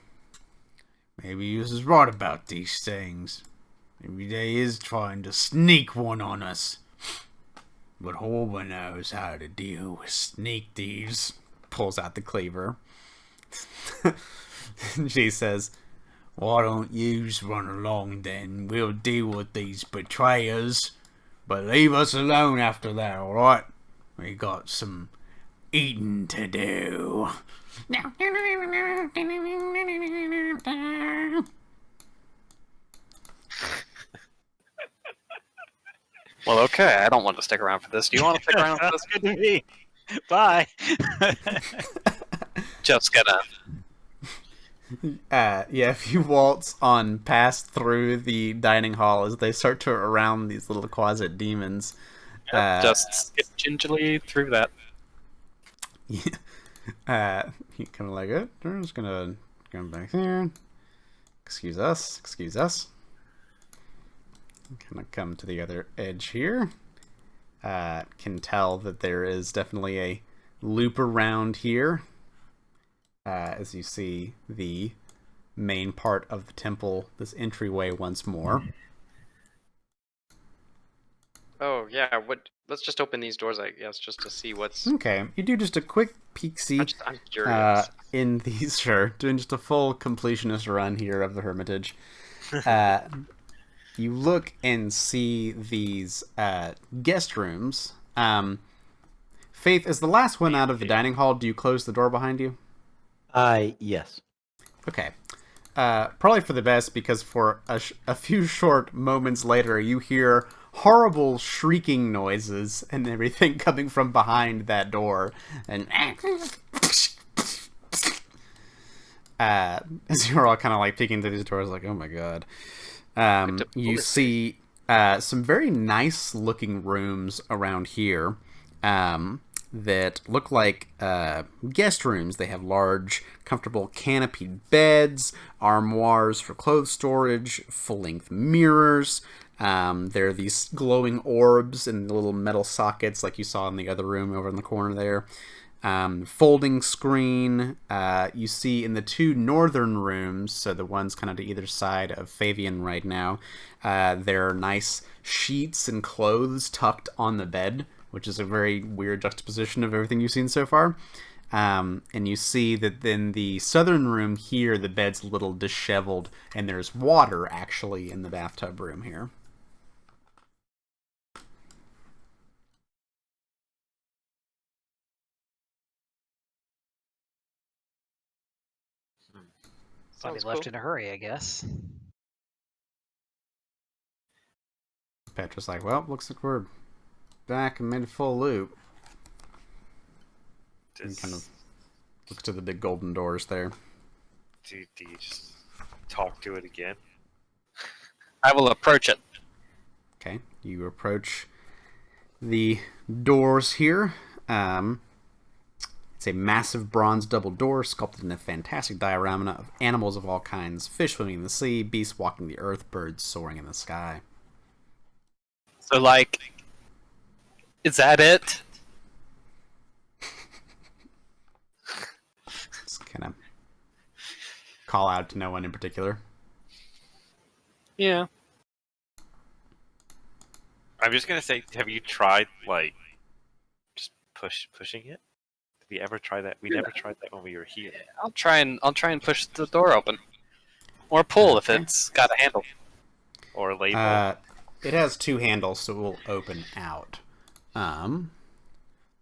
Maybe you's right about these things. Maybe they is trying to sneak one on us. But Horba knows how to deal with sneak thieves. Pulls out the cleaver. She says, "Why don't yous run along then? We'll deal with these betrayers. But leave us alone after that, alright? We got some eating to do." Well, okay, I don't want to stick around for this. Do you want to stick around for this? Good to me. Bye. Just gonna. Yeah, if you waltz on past through the dining hall as they start to around these little closet demons. Just skip gingerly through that. Yeah. You kind of like it. We're just gonna come back here. Excuse us. Kind of come to the other edge here. Can tell that there is definitely a loop around here. As you see the main part of the temple, this entryway once more. Oh yeah, let's just open these doors, I guess, just to see what's. Okay, you do just a quick peek-see I'm curious. in these, sure, doing just a full completionist run here of the Hermitage. You look and see these guest rooms. Faith, is the last one out of the dining hall. Do you close the door behind you? Yes. Okay. Probably for the best, because for a few short moments later, you hear horrible shrieking noises and everything coming from behind that door. And as you're all kind of like peeking through these doors, like, oh my god. You see some very nice looking rooms around here. that look like guest rooms. They have large, comfortable canopied beds, armoires for clothes storage, full-length mirrors. There are these glowing orbs and little metal sockets like you saw in the other room over in the corner there. Folding screen. You see in the two northern rooms, so the ones kind of to either side of Fabian right now, there are nice sheets and clothes tucked on the bed, which is a very weird juxtaposition of everything you've seen so far. And you see that in the southern room here, the bed's a little disheveled, and there's water actually in the bathtub room here. Somebody Sounds left cool. in a hurry, I guess. Petra's like, well, looks like we're back and made a full loop. And kind of looks to the big golden doors there. Do you just talk to it again? I will approach it. Okay, you approach the doors here. It's a massive bronze double door sculpted in a fantastic diorama of animals of all kinds. Fish swimming in the sea, beasts walking the earth, birds soaring in the sky. So, like, is that it? Just kind of call out to no one in particular. Yeah. I'm just gonna say, have you tried like just pushing it? Did we ever try that? We never tried that when we were here. I'll try and push the door open, or pull if Okay. it's got a handle. Or label. It has two handles, so it will open out. Let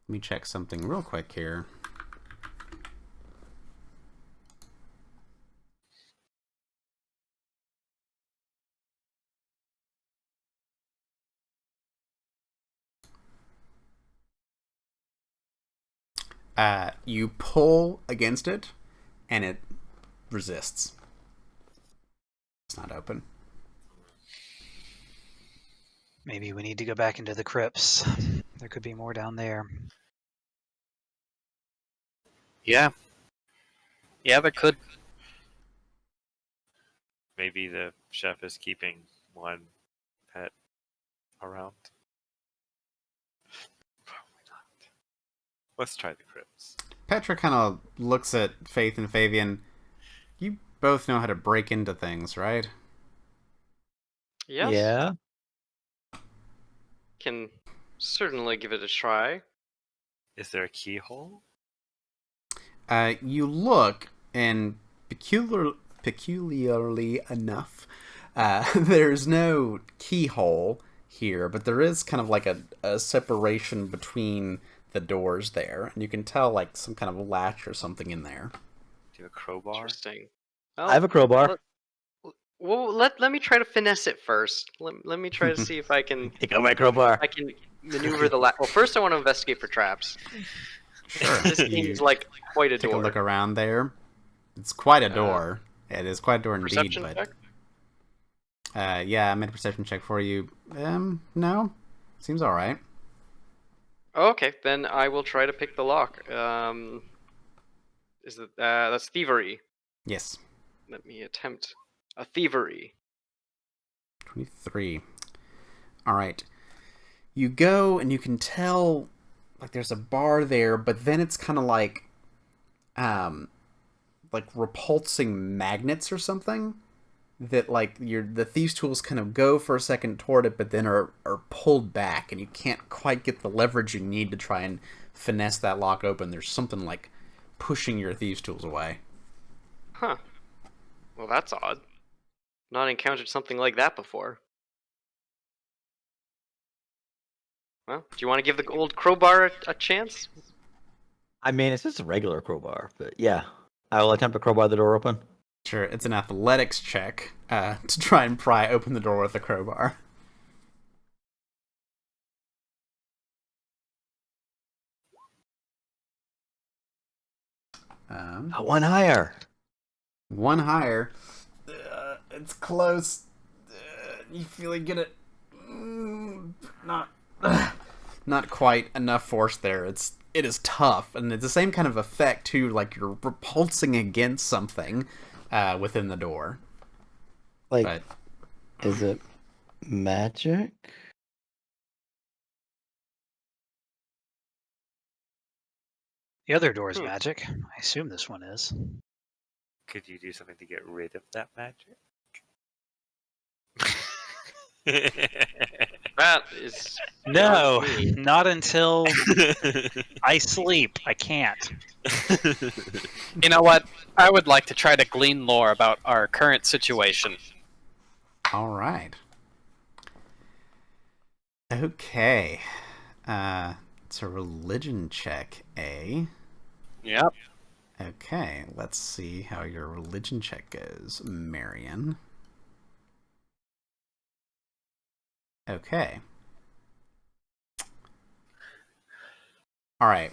me check something real quick here. You pull against it, and it resists. It's not open. Maybe we need to go back into the crypts. There could be more down there. Yeah. Yeah, there could. Maybe the chef is keeping one pet around. Probably not. Let's try the crypts. Petra kind of looks at Faith and Fabian. You both know how to break into things, right? Yes. Yeah. Can certainly give it a try. Is there a keyhole? You look, and peculiarly enough, there's no keyhole here, but there is kind of like a separation between the doors there, and you can tell like some kind of latch or something in there. Do you have a crowbar? Interesting. I have a crowbar. Well, let me try to finesse it first. Let me try to see if I can Take out my crowbar. I can maneuver the Well, first I want to investigate for traps. Sure. This seems like quite a Take door. a look around there. It's quite a door. It is quite a door indeed, Perception but check? yeah, I made a perception check for you. No, seems all right. Okay, then I will try to pick the lock. Is it that's thievery? Yes, Let me attempt a thievery. 23. All right. You go and you can tell like there's a bar there, but then it's kind of like repulsing magnets or something that like the thieves' tools kind of go for a second toward it, but then are pulled back, and you can't quite get the leverage you need to try and finesse that lock open. There's something like pushing your thieves' tools away. Huh. Well, that's odd. Not encountered something like that before. Well, do you want to give the old crowbar a chance? I mean, it's just a regular crowbar, but yeah. I will attempt to crowbar the door open. Sure, it's an athletics check to try and pry open the door with the crowbar. One higher. One higher. It's close. You feel like get it. Not quite enough force there. It's it is tough, and it's the same kind of effect too. Like you're repulsing against something within the door. Like, But is it magic? The other door is magic. I assume this one is. Could you do something to get rid of that magic? That is No, beyond me. not until I sleep. I can't. You know what? I would like to try to glean lore about our current situation. all right. Okay. It's a religion check, eh? Yep. Okay, let's see how your religion check goes, Marion. Okay. Alright.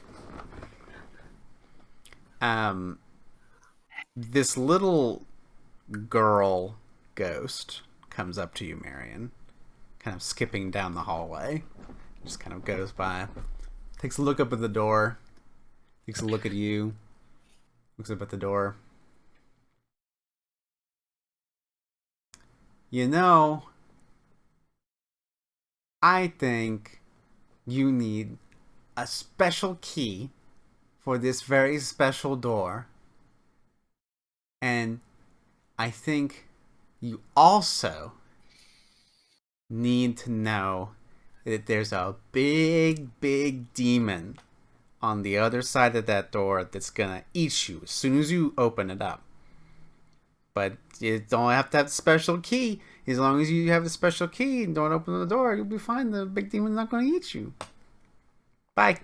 This little girl ghost comes up to you, Marion, kind of skipping down the hallway. Just kind of goes by, takes a look up at the door, takes a look at you, looks up at the door. You know, I think you need a special key for this very special door. And I think you also need to know that there's a big, big demon on the other side of that door that's gonna eat you as soon as you open it up. But you don't have to have a special key. As long as you have a special key and don't open the door, you'll be fine. The big demon's not gonna eat you. Bye.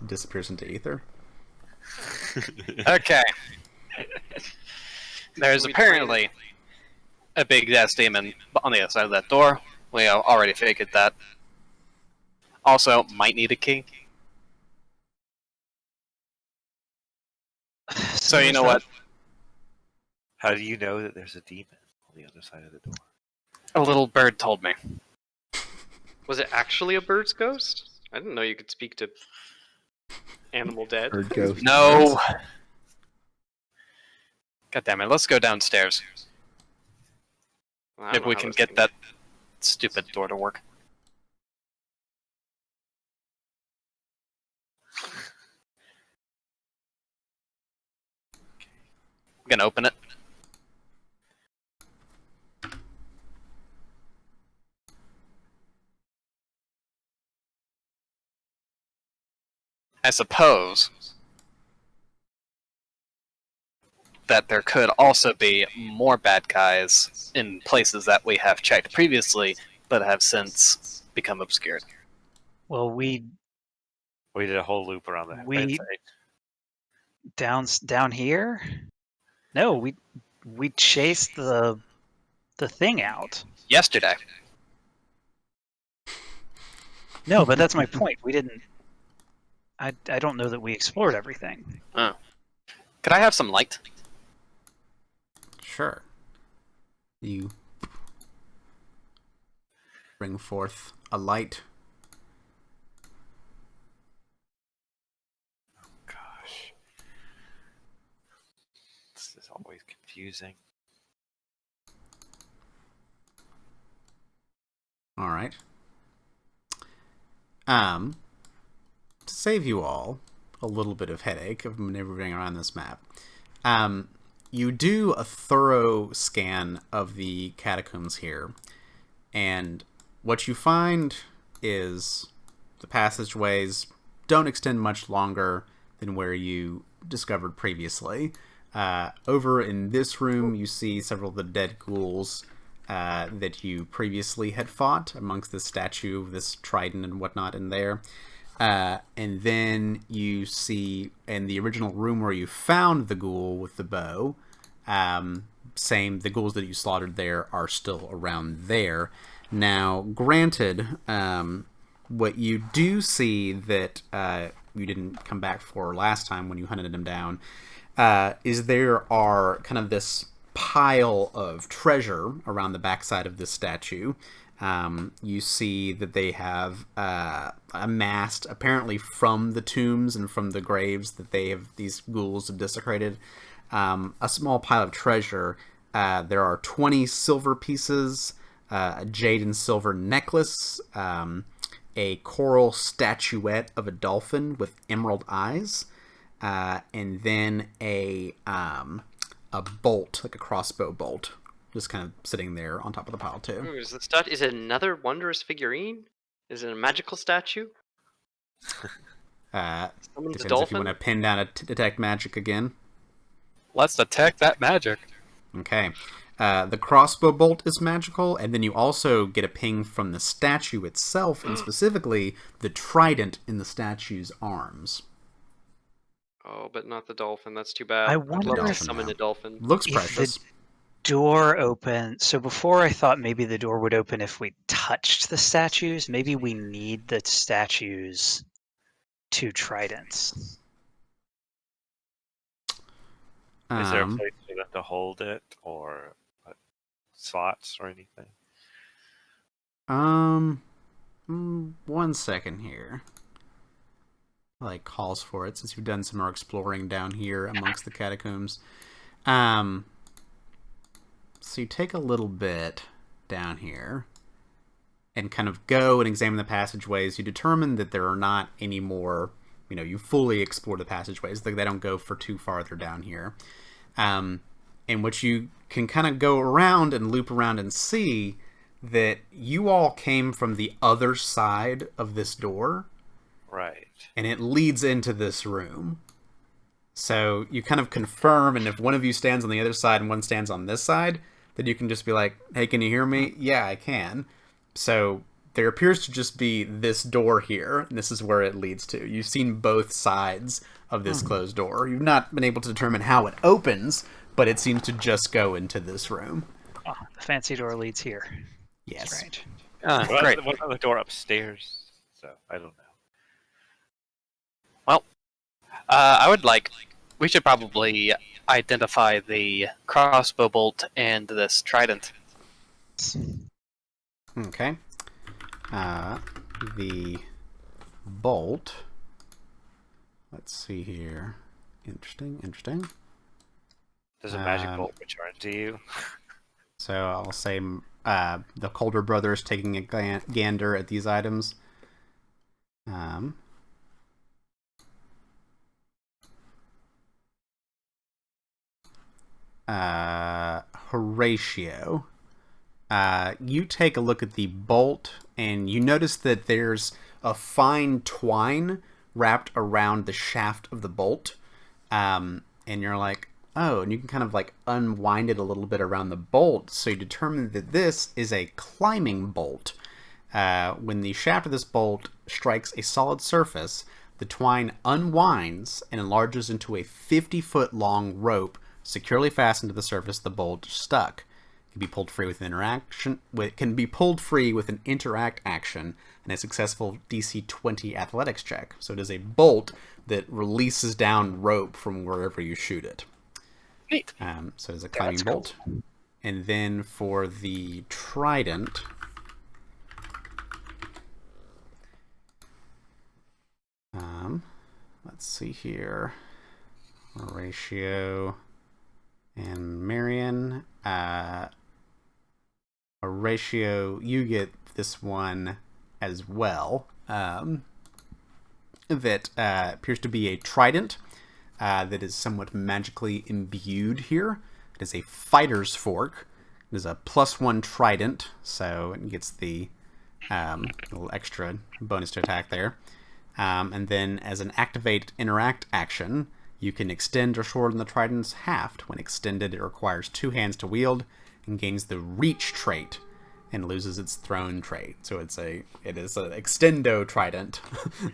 Disappears into ether. Okay. There's apparently a big ass demon on the other side of that door. We already figured that. Also, might need a key. So you know what? How do you know that there's a demon on the other side of the door? A little bird told me. Was it actually a bird's ghost? I didn't know you could speak to animal dead. Bird ghost. No. God damn it! Let's go downstairs. Well, I don't Maybe know we how can this get thing- that stupid door to work. I'm gonna open it. I suppose that there could also be more bad guys in places that we have checked previously, but have since become obscured. Well, we We did a whole loop around the We- website. down here. No, we chased the thing out. Yesterday. No, but that's my point. We didn't. I don't know that we explored everything. Could I have some light? Sure. You bring forth a light. Gosh. This is always confusing. All right. To save you all a little bit of headache of maneuvering around this map, you do a thorough scan of the catacombs here, and what you find is the passageways don't extend much longer than where you discovered previously. Over in this room, you see several of the dead ghouls that you previously had fought amongst the statue of this trident and whatnot in there. And then you see in the original room where you found the ghoul with the bow, the ghouls that you slaughtered there are still around there. Now, granted, what you do see that you didn't come back for last time when you hunted him down is there are kind of this pile of treasure around the backside of this statue. You see that they have amassed, apparently from the tombs and from the graves that these ghouls have desecrated, a small pile of treasure. There are 20 silver pieces, a jade and silver necklace, a coral statuette of a dolphin with emerald eyes, and then a bolt, like a crossbow bolt, just kind of sitting there on top of the pile too. Ooh, is it another wondrous figurine? Is it a magical statue? Depends Someone's a if you dolphin? want to pin down a detect magic again. Let's detect that magic. Okay. The crossbow bolt is magical, and then you also get a ping from the statue itself, and specifically the trident in the statue's arms. Oh, but not the dolphin. That's too bad. I I'd wonder love to if- summon a dolphin. Looks If precious. Door open. So before I thought maybe the door would open if we touched the statues. Maybe we need the statues to tridents. Is there a Um, place for them to hold it, or slots or anything? 1 second here. Like calls for it since you've done some more exploring down here amongst the catacombs. So you take a little bit down here and kind of go and examine the passageways. You determine that there are not any more, you fully explore the passageways. Like they don't go for too farther down here. In which you can kind of go around and loop around and see that you all came from the other side of this door. Right. And it leads into this room. So you kind of confirm, and if one of you stands on the other side and one stands on this side, then you can just be like, hey, can you hear me? Yeah, I can. So there appears to just be this door here, and this is where it leads to. You've seen both sides of this closed door. You've not been able to determine how it opens, but it seems to just go into this room. Oh, the fancy door leads here. Yes. Strange. Great. What about the door upstairs? So I don't know. We should probably identify the crossbow bolt and this trident. Okay. The bolt. Let's see here. Interesting. Does a magic bolt return to you? So I'll say the Calder brothers taking a gander at these items. Horatio, you take a look at the bolt, and you notice that there's a fine twine wrapped around the shaft of the bolt. And you're like, oh, and you can kind of like unwind it a little bit around the bolt. So you determine that this is a climbing bolt. When the shaft of this bolt strikes a solid surface, the twine unwinds and enlarges into a 50-foot long rope securely fastened to the surface. The bolt stuck. It can be pulled free with an interact action and a successful DC 20 athletics check. So it is a bolt that releases down rope from wherever you shoot it. Neat. So it's a climbing That's bolt. And then for the trident, let's see here. Horatio and Marion. Horatio, you get this one as well. That appears to be a trident that is somewhat magically imbued here. It is a fighter's fork. It is a +1 trident, so it gets the little extra bonus to attack there. And then as an activate interact action, you can extend or shorten the trident's haft. When extended, it requires 2 hands to wield and gains the reach trait and loses its thrown trait. So it is an extendo trident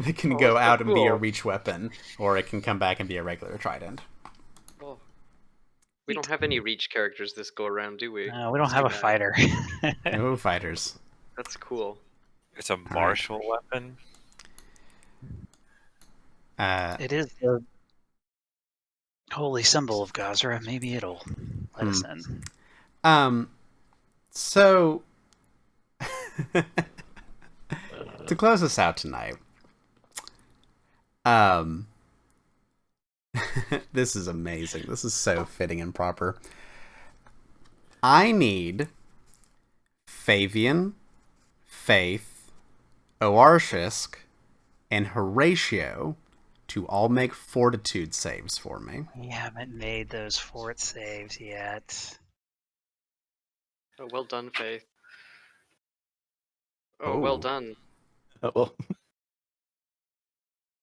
that can go out and be a reach weapon, or it can come back and be a regular trident. Oh. We don't have any reach characters this go around, do we? We don't have a fighter. No fighters. That's cool. It's a martial weapon. It is the holy symbol of Gazra. Maybe it'll let us in. So To close us out tonight, this is amazing. This is so fitting and proper. I need Fabian, Faith, Oarshisk, and Horatio to all make fortitude saves for me. We haven't made those fort saves yet. Oh, well done, Faith. Oh, well done. Oh,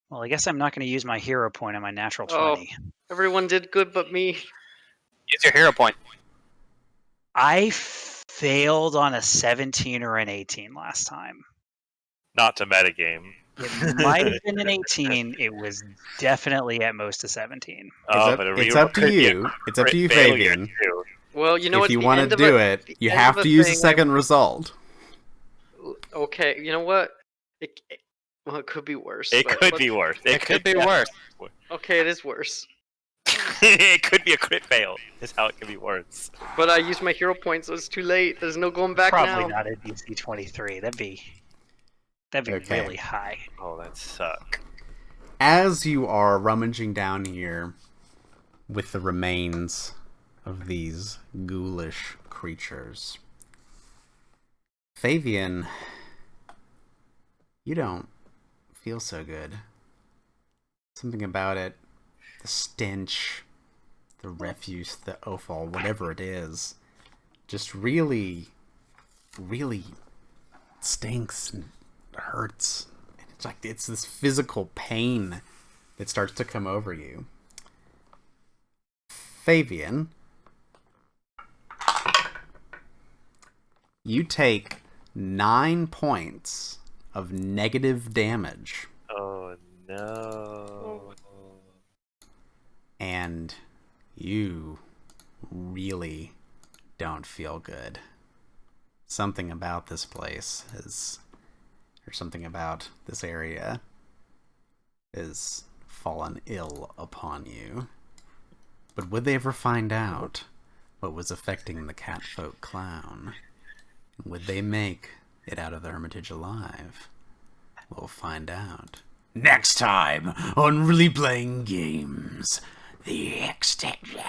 Well, I guess I'm not going to use my hero point on my natural Oh. 20. Everyone did good but me. Use your hero point. I failed on a 17 or an 18 last time. Not to metagame. It might have been an 18. It was definitely at most a 17. It's up to you. It's up to you, Fabian. Well, you know what? If you want to do it, you have to use a second result. Okay, you know what? Well, it could be worse. It could be worse. It could be worse. Okay, it is worse. It could be a crit fail. Is how it could be worse. But I used my hero points, so it's too late. There's no going back Probably now. not a DC 23. That'd be Okay. really high. Oh, that suck. As you are rummaging down here with the remains of these ghoulish creatures, Fabian, you don't feel so good. Something about it, the stench, the refuse, the offal, whatever it is, just really, really stinks and hurts. It's like it's this physical pain that starts to come over you. Fabian, you take 9 points of negative damage. Oh no. And you really don't feel good. Something about this place or something about this area is fallen ill upon you. But would they ever find out what was affecting the catfolk clown? Would they make it out of the hermitage alive? We'll find out next time on Really Playing Games, the Extinction.